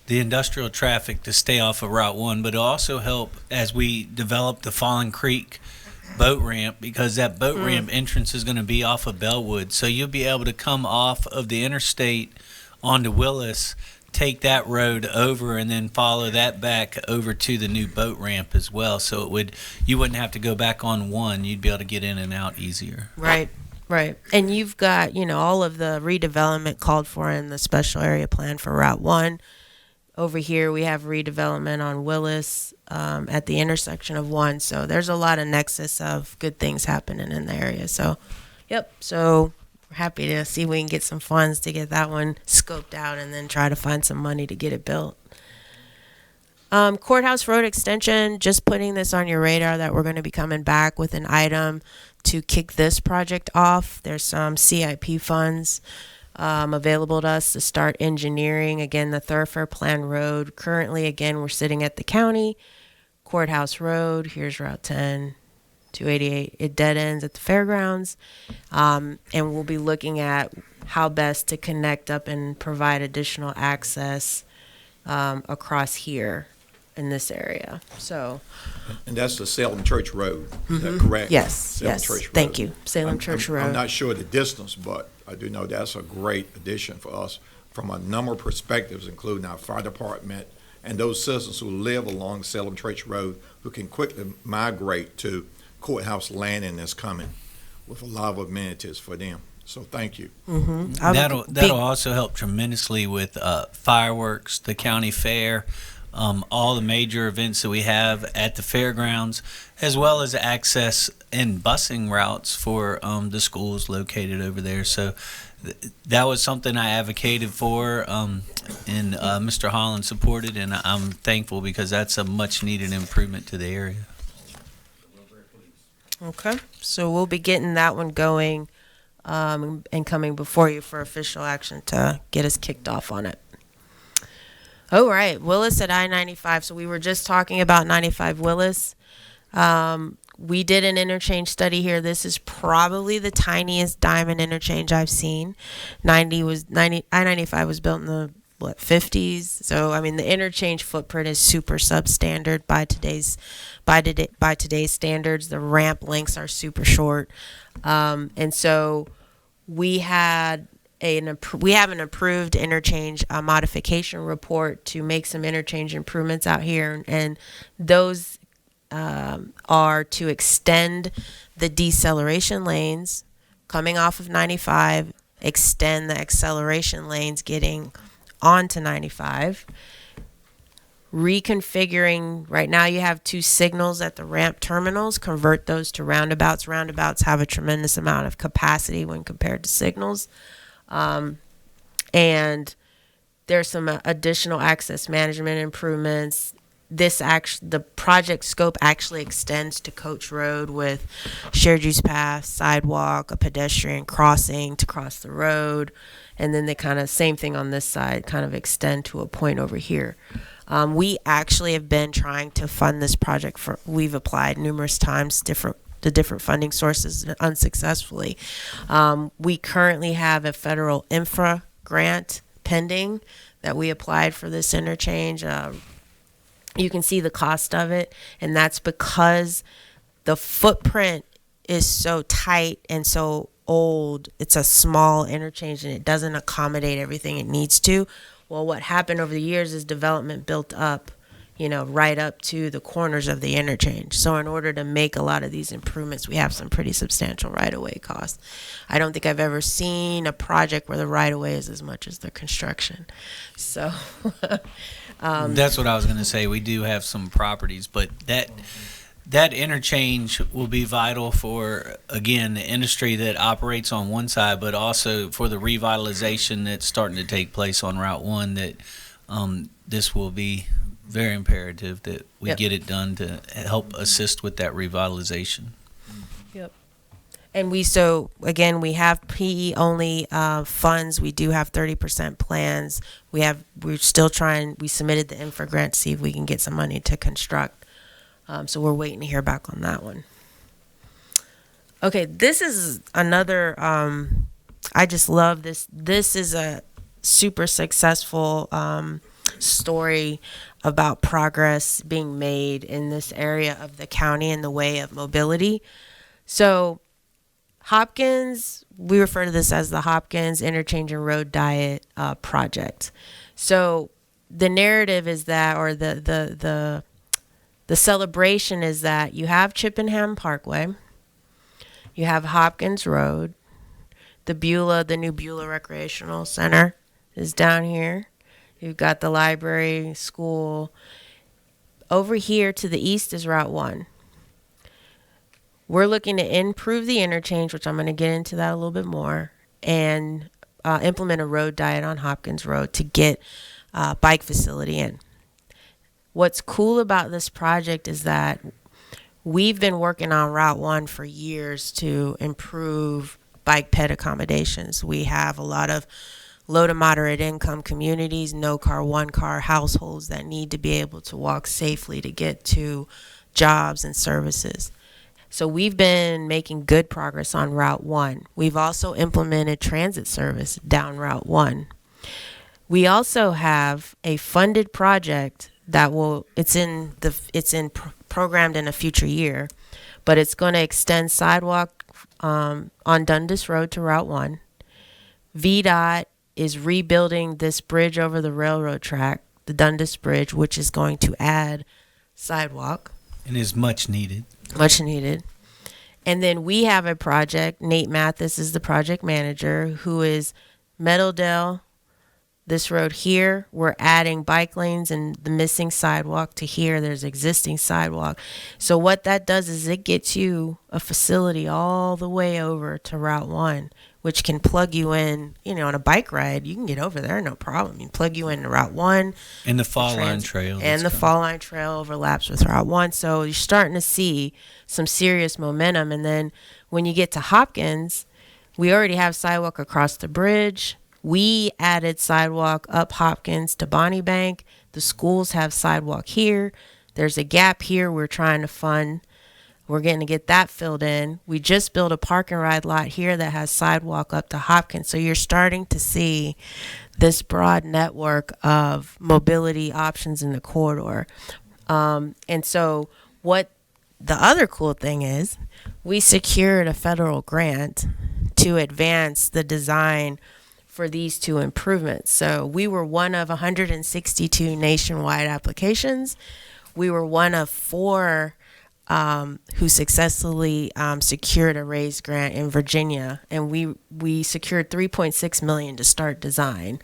the industrial traffic to stay off of Route 1, but it'll also help as we develop the Fallen Creek boat ramp, because that boat ramp entrance is going to be off of Bellwood. So you'll be able to come off of the interstate onto Willis, take that road over, and then follow that back over to the new boat ramp as well. So you wouldn't have to go back on 1. You'd be able to get in and out easier. Right. And you've got, all of the redevelopment called for in the special area plan for Route 1. Over here, we have redevelopment on Willis at the intersection of 1. So there's a lot of nexus of good things happening in the area. So, So we're happy to see if we can get some funds to get that one scoped out and then try to find some money to get it built. Courthouse Road Extension, just putting this on your radar that we're going to be coming back with an item to kick this project off. There's some CIP funds available to us to start engineering. Again, the thoroughfare plan road. Currently, again, we're sitting at the county. Courthouse Road, here's Route 10, 288. It dead ends at the fairgrounds. And we'll be looking at how best to connect up and provide additional access across here in this area. So, And that's the Salem Church Road, is that correct? yes, Salem yes. Church Road. Thank you. Salem Church I'm Road. not sure the distance, but I do know that's a great addition for us from a number of perspectives, including our fire department and those citizens who live along Salem Church Road who can quickly migrate to Courthouse Landing that's coming with a lot of amenities for them. So thank you. That'll also help tremendously with fireworks, the county fair, all the major events that we have at the fairgrounds, as well as access and busing routes for the schools located over there. So that was something I advocated for, and Mr. Holland supported, and I'm thankful because that's a much needed improvement to the area. Okay, so we'll be getting that one going and coming before you for official action to get us kicked off on it. All right, Willis at I-95. So we were just talking about 95 Willis. We did an interchange study here. This is probably the tiniest diamond interchange I've seen. I-95 was built in the 50s. So I mean the interchange footprint is super substandard by today's standards. The ramp lengths are super short, and so we have an approved interchange modification report to make some interchange improvements out here, and those are to extend the deceleration lanes coming off of 95, extend the acceleration lanes getting onto 95, reconfiguring. Right now you have 2 signals at the ramp terminals, convert those to roundabouts. Roundabouts have a tremendous amount of capacity when compared to signals. And there's some additional access management improvements. The project scope actually extends to Coach Road with shared use path, sidewalk, a pedestrian crossing to cross the road, and then they kind of same thing on this side, kind of extend to a point over here. We actually have been trying to fund this project we've applied numerous times, the different funding sources unsuccessfully. We currently have a federal infra grant pending that we applied for this interchange. You can see the cost of it, and that's because the footprint is so tight and so old. It's a small interchange and it doesn't accommodate everything it needs to. Well, what happened over the years is development built up, right up to the corners of the interchange. So in order to make a lot of these improvements, we have some pretty substantial right-of-way costs. I don't think I've ever seen a project where the right-of-way is as much as the construction. So That's what I was going to say. We do have some properties, but that interchange will be vital for, again, the industry that operates on one side, but also for the revitalization that's starting to take place on Route 1, that this will be very imperative that we get it done to help assist with that revitalization. Yep. And we have PE only funds. We do have 30% plans. We submitted the infra grant to see if we can get some money to construct. So we're waiting to hear back on that one. Okay, this is another, I just love this. This is a super successful story about progress being made in this area of the county in the way of mobility. So Hopkins, we refer to this as the Hopkins Interchange and Road Diet project. So the narrative is that, or the celebration is that you have Chippenham Parkway, you have Hopkins Road, the new Beulah Recreational Center is down here. You've got the library, school. Over here to the east is Route 1. We're looking to improve the interchange, which I'm going to get into that a little bit more, and implement a road diet on Hopkins Road to get bike facility in. What's cool about this project is that we've been working on Route 1 for years to improve bike ped accommodations. We have a lot of low to moderate income communities, no car, one car households that need to be able to walk safely to get to jobs and services. So we've been making good progress on Route 1. We've also implemented transit service down Route 1. We also have a funded project programmed in a future year, but it's going to extend sidewalk on Dundas Road to Route 1. VDOT is rebuilding this bridge over the railroad track, the Dundas Bridge, which is going to add sidewalk. And is much needed. Much needed. And then we have a project, Nate Mathis is the project manager, who is Meadowdale, this road here. We're adding bike lanes and the missing sidewalk to here. There's existing sidewalk. So what that does is it gets you a facility all the way over to Route 1, which can plug you in, on a bike ride. You can get over there, no problem. You can plug you into Route 1. And the Fall Line Trail. And the Fall Line Trail overlaps with Route 1. So you're starting to see some serious momentum. And then when you get to Hopkins, we already have sidewalk across the bridge. We added sidewalk up Hopkins to Bonnie Bank. The schools have sidewalk here. There's a gap here we're trying to fund. We're going to get that filled in. We just built a park and ride lot here that has sidewalk up to Hopkins. So you're starting to see this broad network of mobility options in the corridor. And so what the other cool thing is, we secured a federal grant to advance the design for these two improvements. So we were one of 162 nationwide applications. We were one of 4 who successfully secured a raised grant in Virginia, and we secured $3.6 million to start design.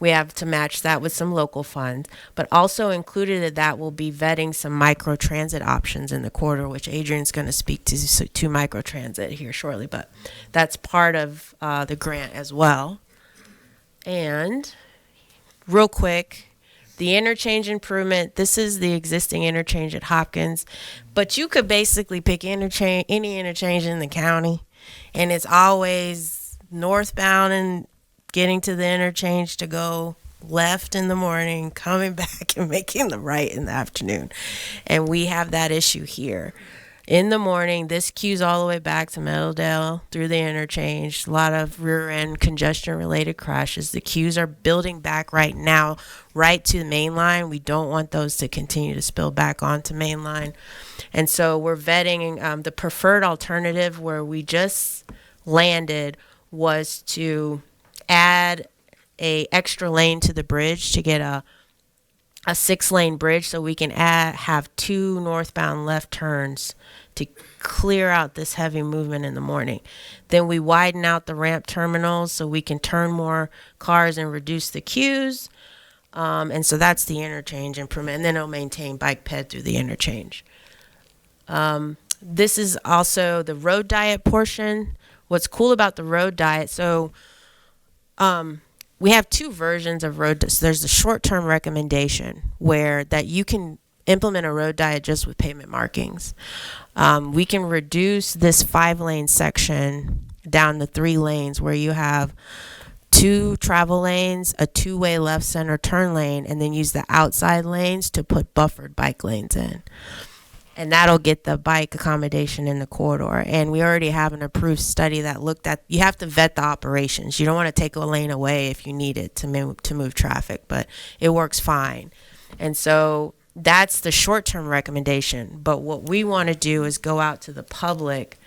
We have to match that with some local funds, but also included in that will be vetting some microtransit options in the corridor, which Adrian's going to speak to microtransit here shortly, but that's part of the grant as well. And real quick, the interchange improvement, this is the existing interchange at Hopkins, but you could basically pick any interchange in the county, and it's always northbound and getting to the interchange to go left in the morning, coming back and making the right in the afternoon. And we have that issue here. In the morning, this queues all the way back to Meadowdale through the interchange. A lot of rear-end congestion-related crashes. The queues are building back right now, right to the main line. We don't want those to continue to spill back onto main line. And so we're vetting the preferred alternative where we just landed was to add a extra lane to the bridge to get a 6-lane bridge so we can have 2 northbound left turns to clear out this heavy movement in the morning. Then we widen out the ramp terminals so we can turn more cars and reduce the queues. And so that's the interchange improvement. And then it'll maintain bike ped through the interchange. This is also the road diet portion. What's cool about the road diet, so we have 2 versions of road. So there's the short-term recommendation where that you can implement a road diet just with pavement markings. We can reduce this 5-lane section down to 3 lanes where you have 2 travel lanes, a 2-way left center turn lane, and then use the outside lanes to put buffered bike lanes in. And that'll get the bike accommodation in the corridor. And we already have an approved study that looked at, you have to vet the operations. You don't want to take a lane away if you need it to move traffic, but it works fine. And so that's the short-term recommendation. But what we want to do is go out to the public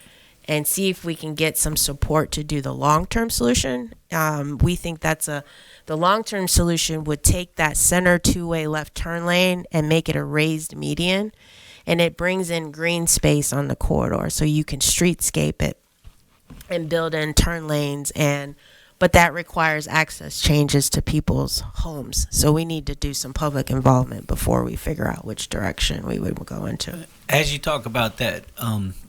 and see if we can get some support to do the long-term solution. We think the long-term solution would take that center 2-way left turn lane and make it a raised median. And it brings in green space on the corridor so you can streetscape it and build in turn lanes, but that requires access changes to people's homes. So we need to do some public involvement before we figure out which direction we would go into. As you talk about that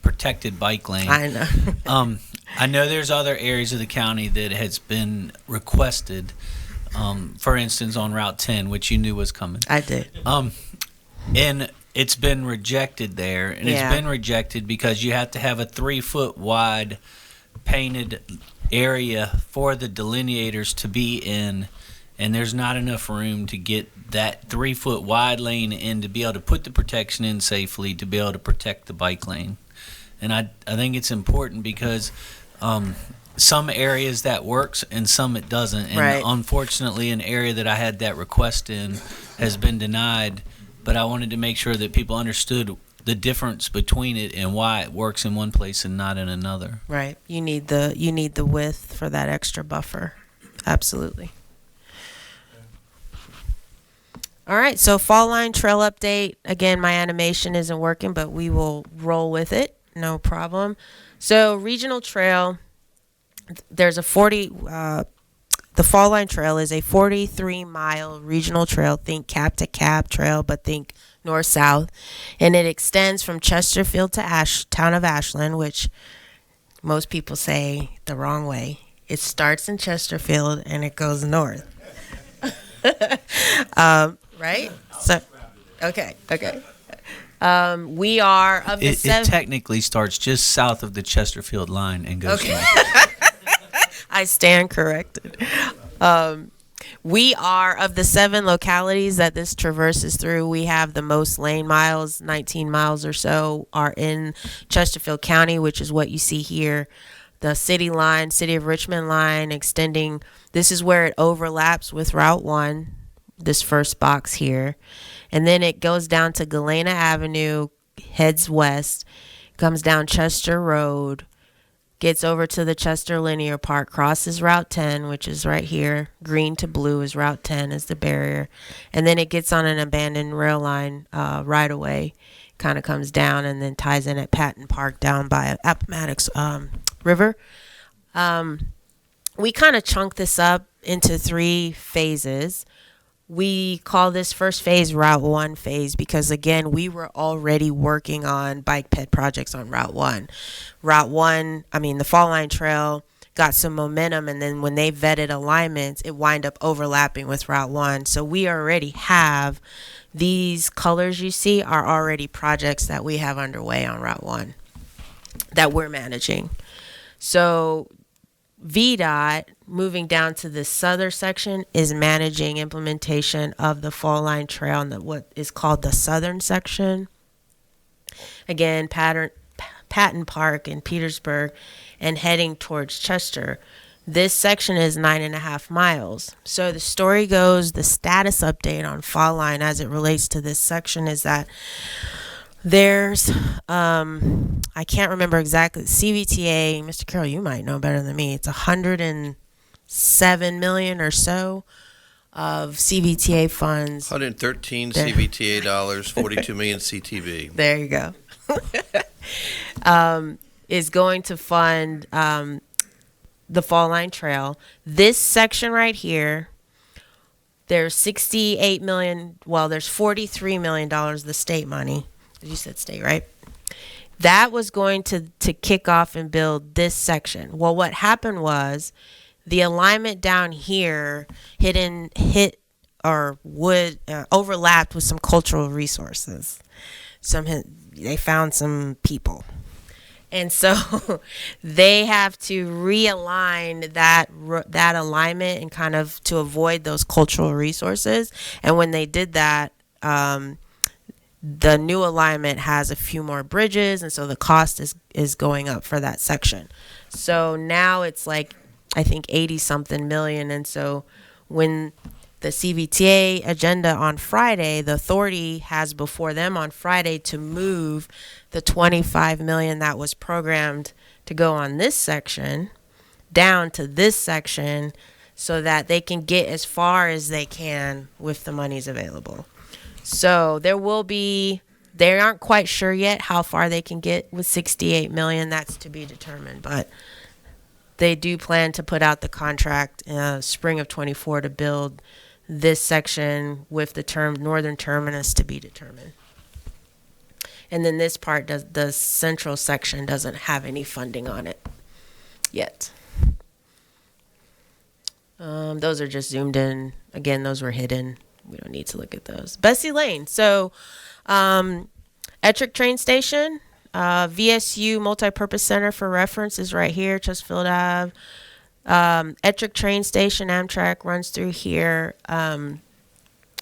protected bike lane, I know. I know there's other areas of the county that has been requested. For instance, on Route 10, which you knew was coming. I did. And it's been rejected there, and Yeah. It's been rejected because you have to have a 3-foot wide painted area for the delineators to be in, and there's not enough room to get that 3-foot wide lane in to be able to put the protection in safely to be able to protect the bike lane. And I think it's important because some areas that works and some it doesn't. And Right. Unfortunately, an area that I had that request in has been denied but I wanted to make sure that people understood the difference between it and why it works in one place and not in another. Right. You need the width for that extra buffer. Absolutely. All right, so Fall Line Trail update. Again, my animation isn't working, but we will roll with it. No problem. So Regional Trail, there's a the Fall Line Trail is a 43-mile regional trail. Think cap to cap trail, but think north-south. And it extends from Chesterfield to town of Ashland, which most people say the wrong way. It starts in Chesterfield and it goes north. Right? So, okay. We are of the It technically starts just south of the Chesterfield line and goes north. I stand corrected. We are of the 7 localities that this traverses through. We have the most lane miles, 19 miles or so, are in Chesterfield County, which is what you see here. The city line, City of Richmond line, extending. This is where it overlaps with Route 1. This first box here, and then it goes down to Galena Avenue, heads west, comes down Chester Road, gets over to the Chester Linear Park, crosses Route 10, which is right here. Green to blue is Route 10 is the barrier, and then it gets on an abandoned rail line right away, kind of comes down and then ties in at Patton Park down by Appomattox River. We kind of chunk this up into 3 phases. We call this first phase Route 1 phase because, again, we were already working on bike ped projects on Route 1. The Fall Line Trail got some momentum, and then when they vetted alignments, it wind up overlapping with Route 1. So we already have these colors you see are already projects that we have underway on Route 1 that we're managing. So VDOT, moving down to the southern section, is managing implementation of the Fall Line Trail and what is called the southern section. Again, Patton Park in Petersburg and heading towards Chester. This section is 9.5 miles. So the story goes, the status update on Fall Line as it relates to this section is that there's, I can't remember exactly, CVTA, Mr. Carroll, you might know better than me. It's $107 million or so of CVTA funds. 113 CVTA dollars, 42 million CTV. There you go. Is going to fund the Fall Line Trail. This section right here, there's $68 million, well, there's $43 million, the state money. You said state, right? That was going to kick off and build this section. Well, what happened was the alignment down here overlapped with some cultural resources. They found some people. And so they have to realign that alignment and kind of to avoid those cultural resources. And when they did that, the new alignment has a few more bridges, and so the cost is going up for that section. So now it's like, I think 80-something million. And so when the CVTA agenda on Friday, the authority has before them on Friday to move the $25 million that was programmed to go on this section down to this section so that they can get as far as they can with the monies available. So they aren't quite sure yet how far they can get with $68 million. That's to be determined. But they do plan to put out the contract spring of 24 to build this section with the northern terminus to be determined. And then this part, the central section doesn't have any funding on it yet. Those are just zoomed in. Again, those were hidden. We don't need to look at those. Bessie Lane. So, Ettrick train station, VSU Multipurpose Center for reference is right here, Chesterfield Ave. Ettrick train station, Amtrak runs through here.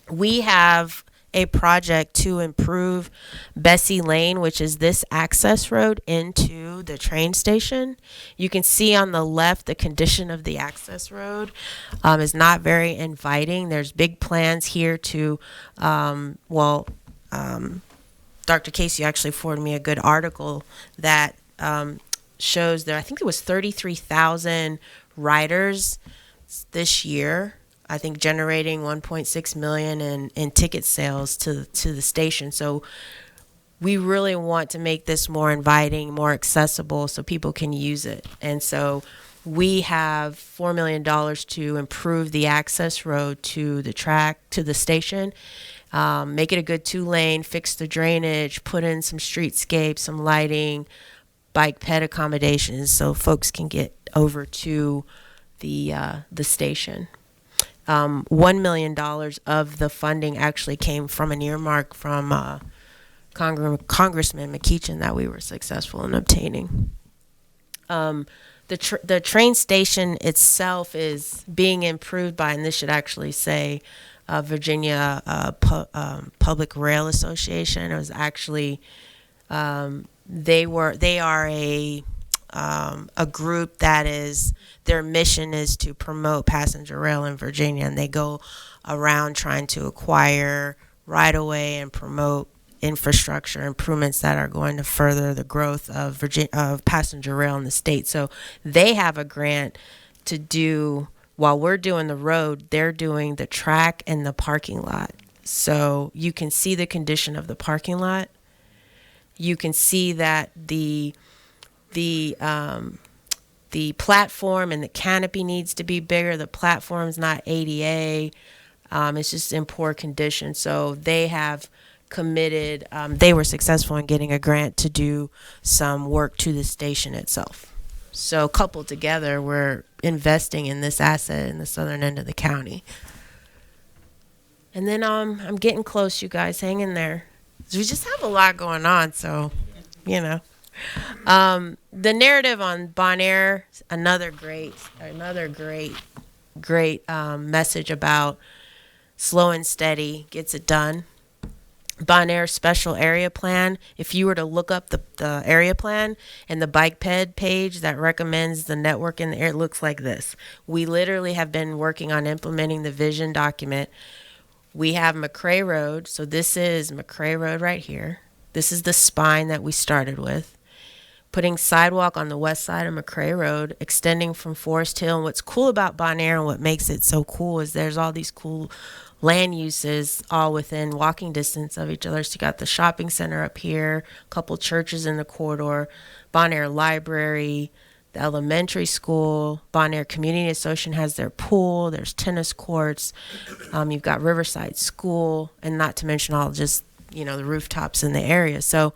We have a project to improve Bessie Lane, which is this access road into the train station. You can see on the left the condition of the access road is not very inviting. There's big plans here to, Dr. Casey actually forwarded me a good article that shows that I think it was 33,000 riders this year, I think generating 1.6 million in ticket sales to the station. So we really want to make this more inviting, more accessible so people can use it. And so we have $4 million to improve the access road to the track, to the station, make it a good 2-lane, fix the drainage, put in some streetscape, some lighting, bike ped accommodations so folks can get over to the station. $1 million of the funding actually came from an earmark from Congressman McEachin that we were successful in obtaining. The train station itself is being improved by, and this should actually say Virginia Public Rail Association. It was actually they are a group that is, their mission is to promote passenger rail in Virginia, and they go around trying to acquire right of way and promote infrastructure improvements that are going to further the growth of passenger rail in the state. So they have a grant to do, while we're doing the road, they're doing the track and the parking lot. So you can see the condition of the parking lot. You can see that the platform and the canopy needs to be bigger. The platform's not ADA. It's just in poor condition. So they have committed, they were successful in getting a grant to do some work to the station itself. So coupled together, we're investing in this asset in the southern end of the county. And then I'm getting close, you guys. Hang in there. We just have a lot going on, so, you know. The narrative on Bonaire, another great message about slow and steady gets it done. Bonaire Special Area Plan, if you were to look up the area plan and the bike ped page that recommends the network in the area, it looks like this. We literally have been working on implementing the vision document. We have McCrae Road, so this is McCrae Road right here. This is the spine that we started with. Putting sidewalk on the west side of McCrae Road, extending from Forest Hill. And what's cool about Bonaire and what makes it so cool is there's all these cool land uses all within walking distance of each other. So you got the shopping center up here, a couple churches in the corridor, Bonaire Library, the elementary school, Bonaire Community Association has their pool, there's tennis courts, you've got Riverside School, and not to mention all just, you know, the rooftops in the area. So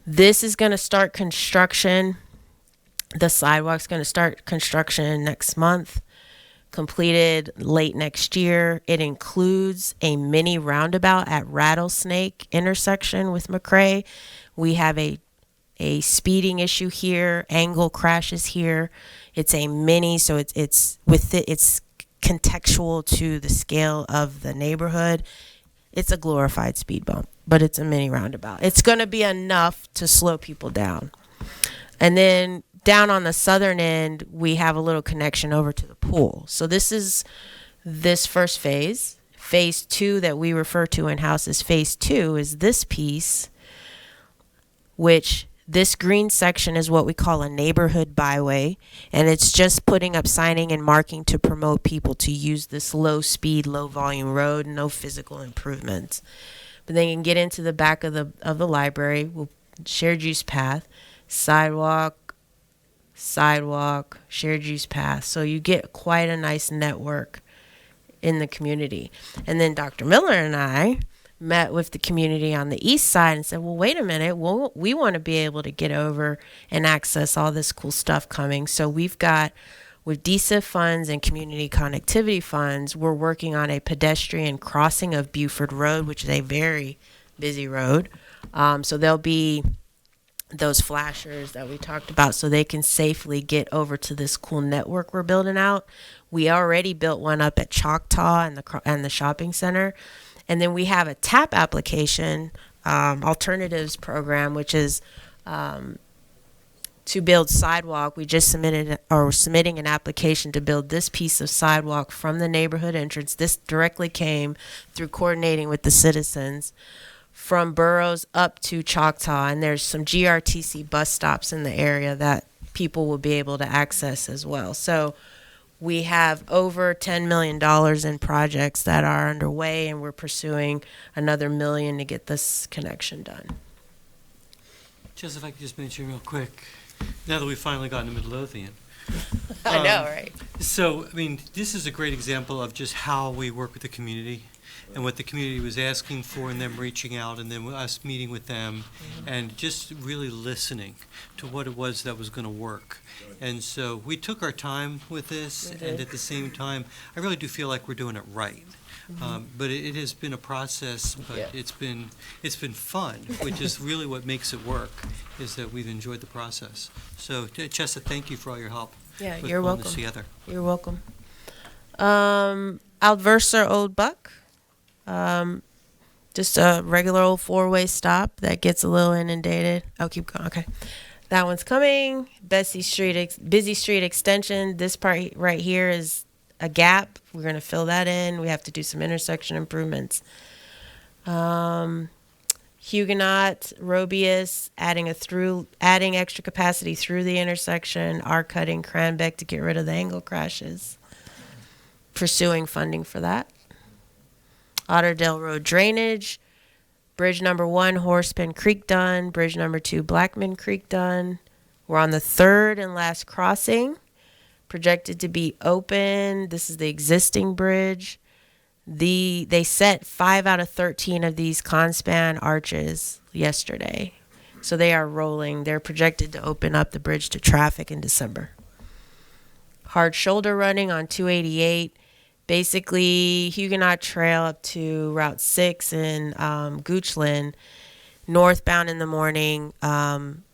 this is going to start construction. The sidewalk's going to start construction next month, completed late next year. It includes a mini roundabout at Rattlesnake intersection with McCrae. We have a speeding issue here, angle crashes here. It's a mini, so it's contextual to the scale of the neighborhood. It's a glorified speed bump, but it's a mini roundabout. It's going to be enough to slow people down. And then down on the southern end, we have a little connection over to the pool. So this is this first phase. Phase 2 that we refer to in-house as phase 2 is this piece, which this green section is what we call a neighborhood byway, and it's just putting up signing and marking to promote people to use this low-speed, low-volume road, no physical improvements. But then you can get into the back of the library, shared use path, sidewalk, shared use path. So you get quite a nice network in the community. And then Dr. Miller and I met with the community on the east side and said, well, wait a minute, we want to be able to get over and access all this cool stuff coming. So we've got, with DSIF funds and community connectivity funds, we're working on a pedestrian crossing of Buford Road, which is a very busy road. So there'll be those flashers that we talked about so they can safely get over to this cool network we're building out. We already built one up at Choctaw and the shopping center. And then we have a TAP application, alternatives program, which is to build sidewalk. We just submitting an application to build this piece of sidewalk from the neighborhood entrance. This directly came through coordinating with the citizens from Burroughs up to Choctaw, and there's some GRTC bus stops in the area that people will be able to access as well. So we have over $10 million in projects that are underway, and we're pursuing another $1 million to get this connection done. Just if I could just mention real quick, now that we've finally gotten to Midlothian. I know, right? So, I mean, this is a great example of just how we work with the community and what the community was asking for, and them reaching out, and then us meeting with them, and just really listening to what it was that was going to work. And so we took our time with this, and at the same time, I really do feel like we're doing it right. But it has been a process, but it's been fun, which is really what makes it work, is that we've enjoyed the process. So, Chessa, thank you for all your help. Yeah, with you're pulling welcome. this together. You're welcome. Alversa Old Buck. Just a regular old four-way stop that gets a little inundated. I'll keep going. Okay. That one's coming. Busy Street Extension. This part right here is a gap. We're going to fill that in. We have to do some intersection improvements. Huguenot, Robius, adding extra capacity through the intersection. R-cutting Cranbeck to get rid of the angle crashes. Pursuing funding for that. Otterdale Road drainage. Bridge number 1, Horsepen Creek done. Bridge number 2, Blackman Creek done. We're on the third and last crossing. Projected to be open. This is the existing bridge. They set 5 out of 13 of these conspan arches yesterday. So they are rolling. They're projected to open up the bridge to traffic in December. Hard shoulder running on 288. Basically, Huguenot Trail up to Route 6 in Goochland, northbound in the morning,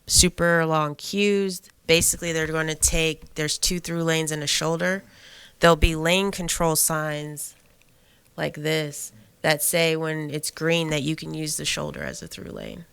super long queues. Basically, they're going to there's 2 through lanes and a shoulder. There'll be lane control signs like this that say when it's green that you can use the shoulder as a through lane.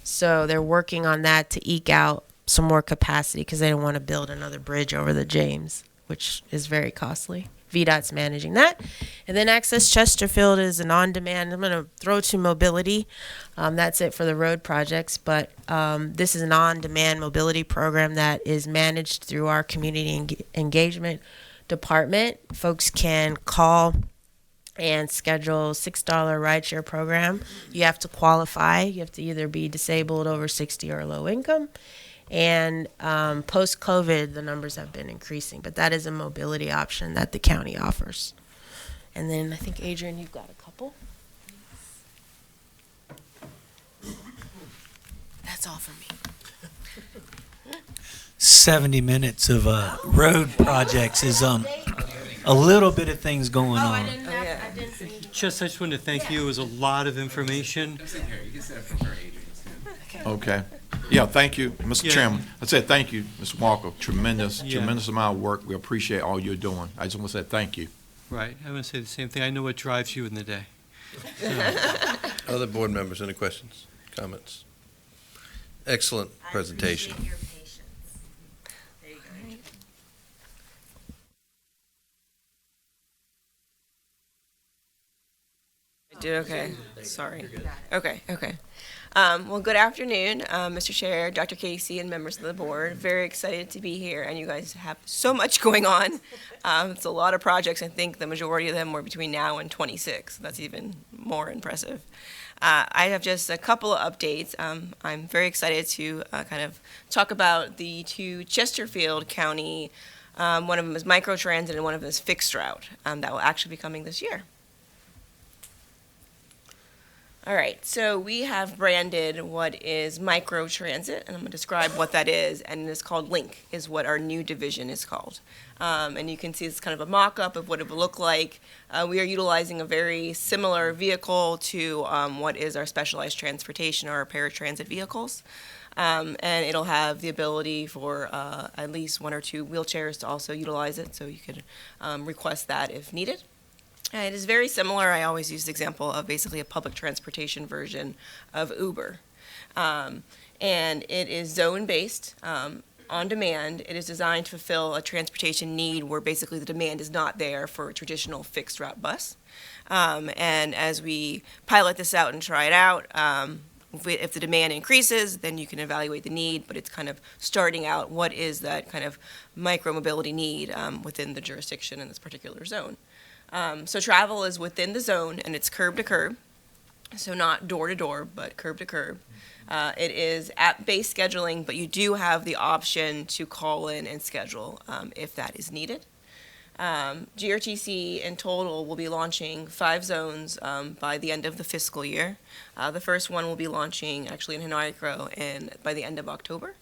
So they're working on that to eke out some more capacity because they don't want to build another bridge over the James, which is very costly. VDOT's managing that. And then Access Chesterfield is an on-demand. I'm going to throw to mobility. That's it for the road projects. But this is an on-demand mobility program that is managed through our community engagement department. Folks can call and schedule $6 rideshare program. You have to qualify. You have to either be disabled, over 60, or low income. And post-COVID, the numbers have been increasing, but that is a mobility option that the county offers. And then I think, Adrian, you've got a couple. That's all for me. 70 minutes of road projects is a little bit of things going on. I didn't see. Chess, I just wanted to thank you. It was a lot of information. Okay. Yeah, thank you, Mr. Yeah. Chairman. I said thank you, Mr. Walker. Tremendous Yeah. amount of work. We appreciate all you're doing. I just want to say thank you. Right. I'm going to say the same thing. I know what drives you in the day. Other board members, any questions, comments? Excellent presentation. I appreciate your patience. There you go. I did okay. Sorry. Okay. Well, good afternoon, Mr. Chair, Dr. Casey, and members of the board. Very excited to be here, and you guys have so much going on. It's a lot of projects. I think the majority of them were between now and 26. That's even more impressive. I have just a couple of updates. I'm very excited to kind of talk about the 2 Chesterfield County. One of them is microtransit, and one of them is fixed route that will actually be coming this year. All right, so we have branded what is microtransit, and I'm going to describe what that is, and it's called Link, is what our new division is called. And you can see it's kind of a mock-up of what it would look like. We are utilizing a very similar vehicle to what is our specialized transportation or our paratransit vehicles. And it'll have the ability for at least 1 or 2 wheelchairs to also utilize it, so you could request that if needed. It is very similar. I always use the example of basically a public transportation version of Uber. And it is zone-based. on demand. It is designed to fulfill a transportation need where basically the demand is not there for a traditional fixed route bus. And as we pilot this out and try it out, if the demand increases, then you can evaluate the need, but it's kind of starting out what is that kind of micro-mobility need within the jurisdiction in this particular zone. So travel is within the zone, and it's curb to curb, so not door to door, but curb to curb. It is app-based scheduling, but you do have the option to call in and schedule if that is needed. GRTC in total will be launching 5 zones by the end of the fiscal year. The first one will be launching actually in Henrico by the end of October.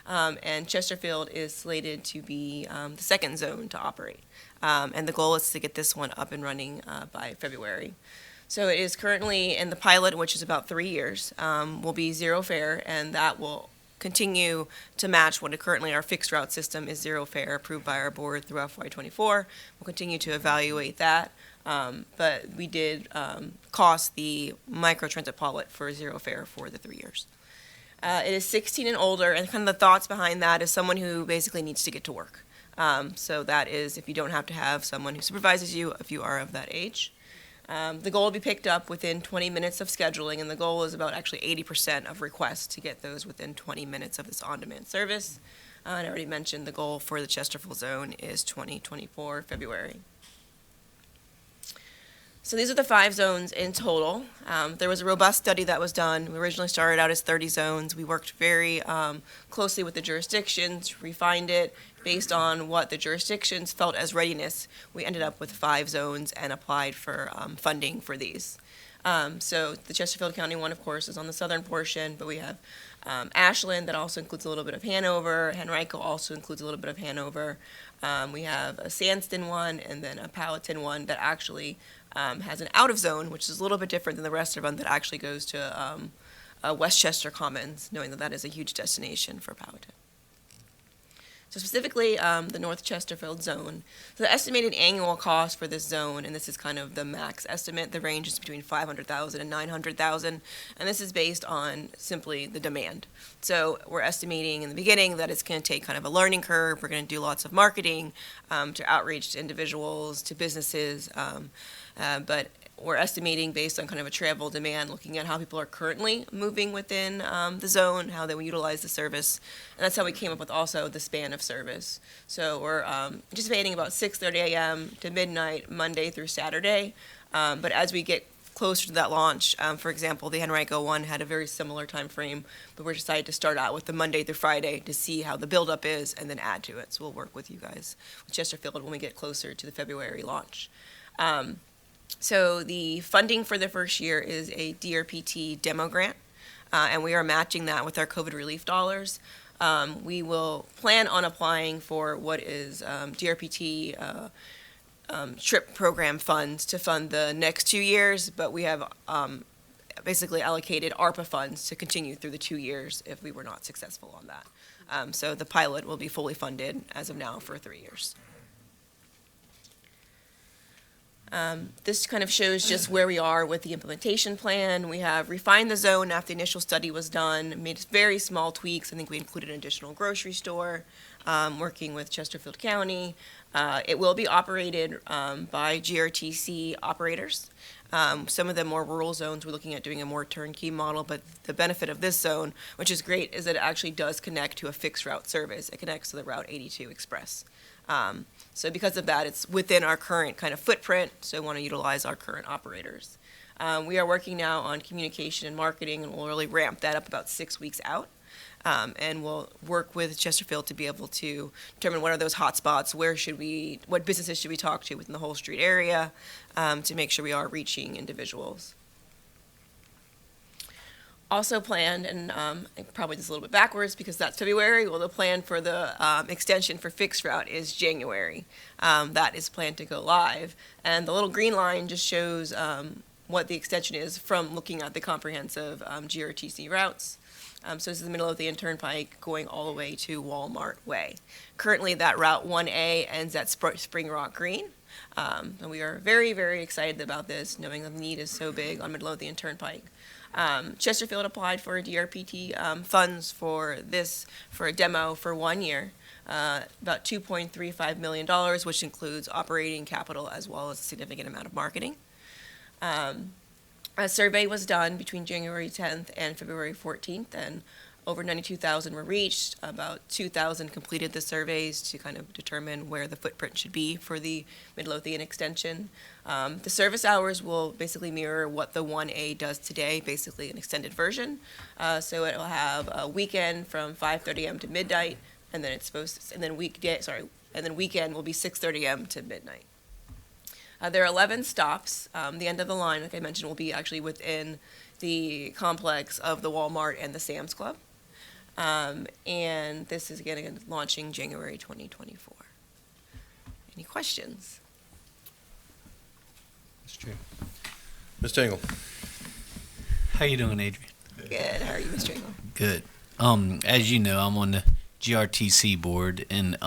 And Chesterfield is slated to be the second zone to operate. And the goal is to get this one up and running by February. So it is currently in the pilot, which is about 3 years, will be zero fare, and that will continue to match what currently our fixed route system is zero fare, approved by our board through FY24. We'll continue to evaluate that, but we did cost the microtransit pilot for zero fare for the 3 years. It is 16 and older, and kind of the thoughts behind that is someone who basically needs to get to work. So that is if you don't have to have someone who supervises you if you are of that age. The goal will be picked up within 20 minutes of scheduling, and the goal is about actually 80% of requests to get those within 20 minutes of this on-demand service. And I already mentioned the goal for the Chesterfield zone is 2024 February. So these are the 5 zones in total. There was a robust study that was done. We originally started out as 30 zones. We worked very closely with the jurisdictions, refined it based on what the jurisdictions felt as readiness. We ended up with 5 zones and applied for funding for these. So the Chesterfield County one, of course, is on the southern portion, but we have Ashland that also includes a little bit of Hanover. Henrico also includes a little bit of Hanover. We have a Sandston one and then a Powhatan one that actually has an out-of-zone, which is a little bit different than the rest of them, that actually goes to Westchester Commons, knowing that that is a huge destination for Powhatan. So specifically, the North Chesterfield zone. So the estimated annual cost for this zone, and this is kind of the max estimate, the range is between $500,000 and $900,000, and this is based on simply the demand. So we're estimating in the beginning that it's going to take kind of a learning curve. We're going to do lots of marketing to outreach to individuals, to businesses, but we're estimating based on kind of a travel demand, looking at how people are currently moving within the zone, how they will utilize the service. And that's how we came up with also the span of service. So we're anticipating about 6:30 a.m. to midnight, Monday through Saturday. But as we get closer to that launch, for example, the Henrico one had a very similar time frame, but we're decided to start out with the Monday through Friday to see how the buildup is and then add to it. So we'll work with you guys with Chesterfield when we get closer to the February launch. So the funding for the first year is a DRPT demo grant, and we are matching that with our COVID relief dollars. We will plan on applying for what is DRPT TRIP program funds to fund the next 2 years, but we have basically allocated ARPA funds to continue through the 2 years if we were not successful on that. So the pilot will be fully funded as of now for 3 years. This kind of shows just where we are with the implementation plan. We have refined the zone after the initial study was done, made very small tweaks. I think we included an additional grocery store, working with Chesterfield County. It will be operated by GRTC operators. Some of the more rural zones, we're looking at doing a more turnkey model, but the benefit of this zone, which is great, is that it actually does connect to a fixed route service. It connects to the Route 82 Express. So because of that, it's within our current kind of footprint, so we want to utilize our current operators. We are working now on communication and marketing, and we'll really ramp that up about 6 weeks out. And we'll work with Chesterfield to be able to determine what are those hot spots, what businesses should we talk to within the whole street area, to make sure we are reaching individuals. Also planned, and probably just a little bit backwards because that's February, well, the plan for the extension for fixed route is January. That is planned to go live. And the little green line just shows what the extension is from looking at the comprehensive GRTC routes. So this is the middle of the Turnpike going all the way to Walmart Way. Currently, that Route 1A ends at Spring Rock Green. And we are very, very excited about this, knowing the need is so big on Midlothian Turnpike. Chesterfield applied for DRPT funds for a demo for 1 year, about $2.35 million, which includes operating capital as well as a significant amount of marketing. A survey was done between January 10th and February 14th, and over 92,000 were reached. About 2,000 completed the surveys to kind of determine where the footprint should be for the Midlothian extension. The service hours will basically mirror what the 1A does today, basically an extended version. So it will have a weekend from 5:30 a.m. to midnight, and then weekend will be 6:30 a.m. to midnight. There are 11 stops. The end of the line, like I mentioned, will be actually within the complex of the Walmart and the Sam's Club. And this is again launching January 2024. Any questions? Mr. Chair. Mr. Engel. How you doing, Adrian? Good. How are you, Mr. Engel? Good. As you know, I'm on the GRTC board, and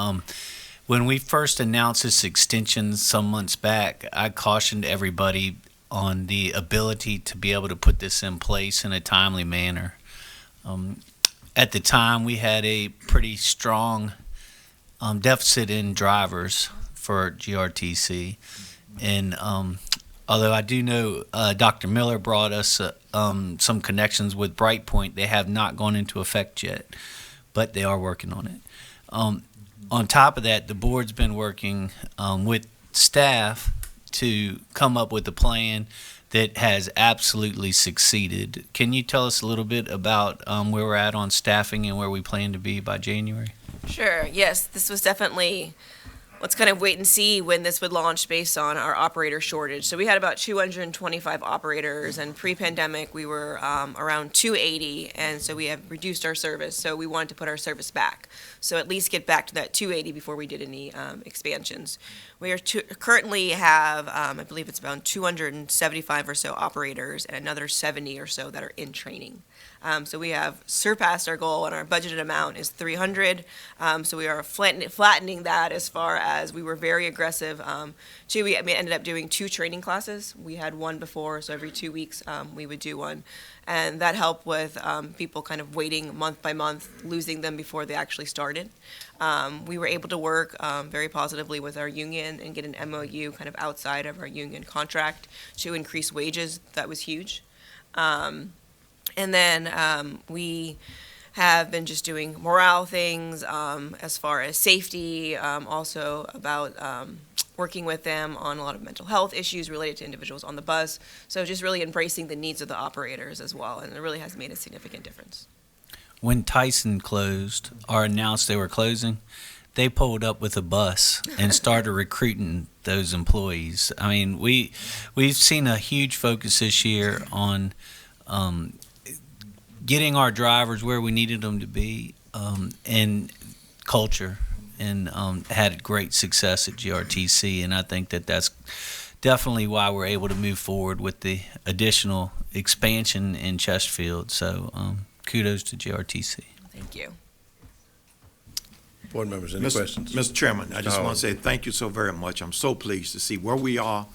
when we first announced this extension some months back, I cautioned everybody on the ability to be able to put this in place in a timely manner. At the time, we had a pretty strong deficit in drivers for GRTC, and although I do know Dr. Miller brought us some connections with Brightpoint, they have not gone into effect yet, but they are working on it. On top of that, the board's been working with staff to come up with a plan that has absolutely succeeded. Can you tell us a little bit about where we're at on staffing and where we plan to be by January? Sure. Yes, this was definitely, let's kind of wait and see when this would launch based on our operator shortage. So we had about 225 operators, and pre-pandemic we were around 280, and so we have reduced our service. So we wanted to put our service back. So at least get back to that 280 before we did any expansions. We are currently have, I believe it's about 275 or so operators and another 70 or so that are in training. So we have surpassed our goal, and our budgeted amount is 300. So we are flattening that as far as we were very aggressive. We ended up doing 2 training classes. We had one before, so every 2 weeks we would do one. And that helped with people kind of waiting month by month, losing them before they actually started. We were able to work very positively with our union and get an MOU kind of outside of our union contract to increase wages. That was huge. And then we have been just doing morale things as far as safety, also about working with them on a lot of mental health issues related to individuals on the bus. So just really embracing the needs of the operators as well, and it really has made a significant difference. When Tyson closed or announced they were closing, they pulled up with a bus and started recruiting those employees. I mean, we've seen a huge focus this year on getting our drivers where we needed them to be, and culture, and had great success at GRTC, and I think that that's definitely why we're able to move forward with the additional expansion in Chesterfield. So kudos to GRTC. Thank you. Board members, any questions? Mr. Chairman, I just want to say thank you so very much. I'm so pleased to see where we are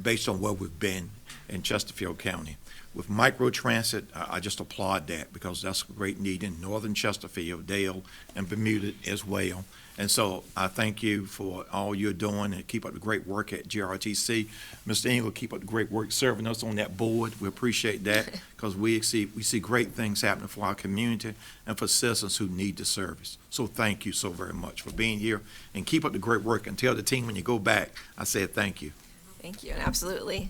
based on where we've been in Chesterfield County. With microtransit, I just applaud that because that's a great need in northern Chesterfield, Dale, and Bermuda as well. And so I thank you for all you're doing, and keep up the great work at GRTC. Mr. Engel, keep up the great work serving us on that board. We appreciate that because we see great things happening for our community and for citizens who need the service. So thank you so very much for being here, and keep up the great work. And tell the team when you go back, I said thank you. Thank you, and absolutely.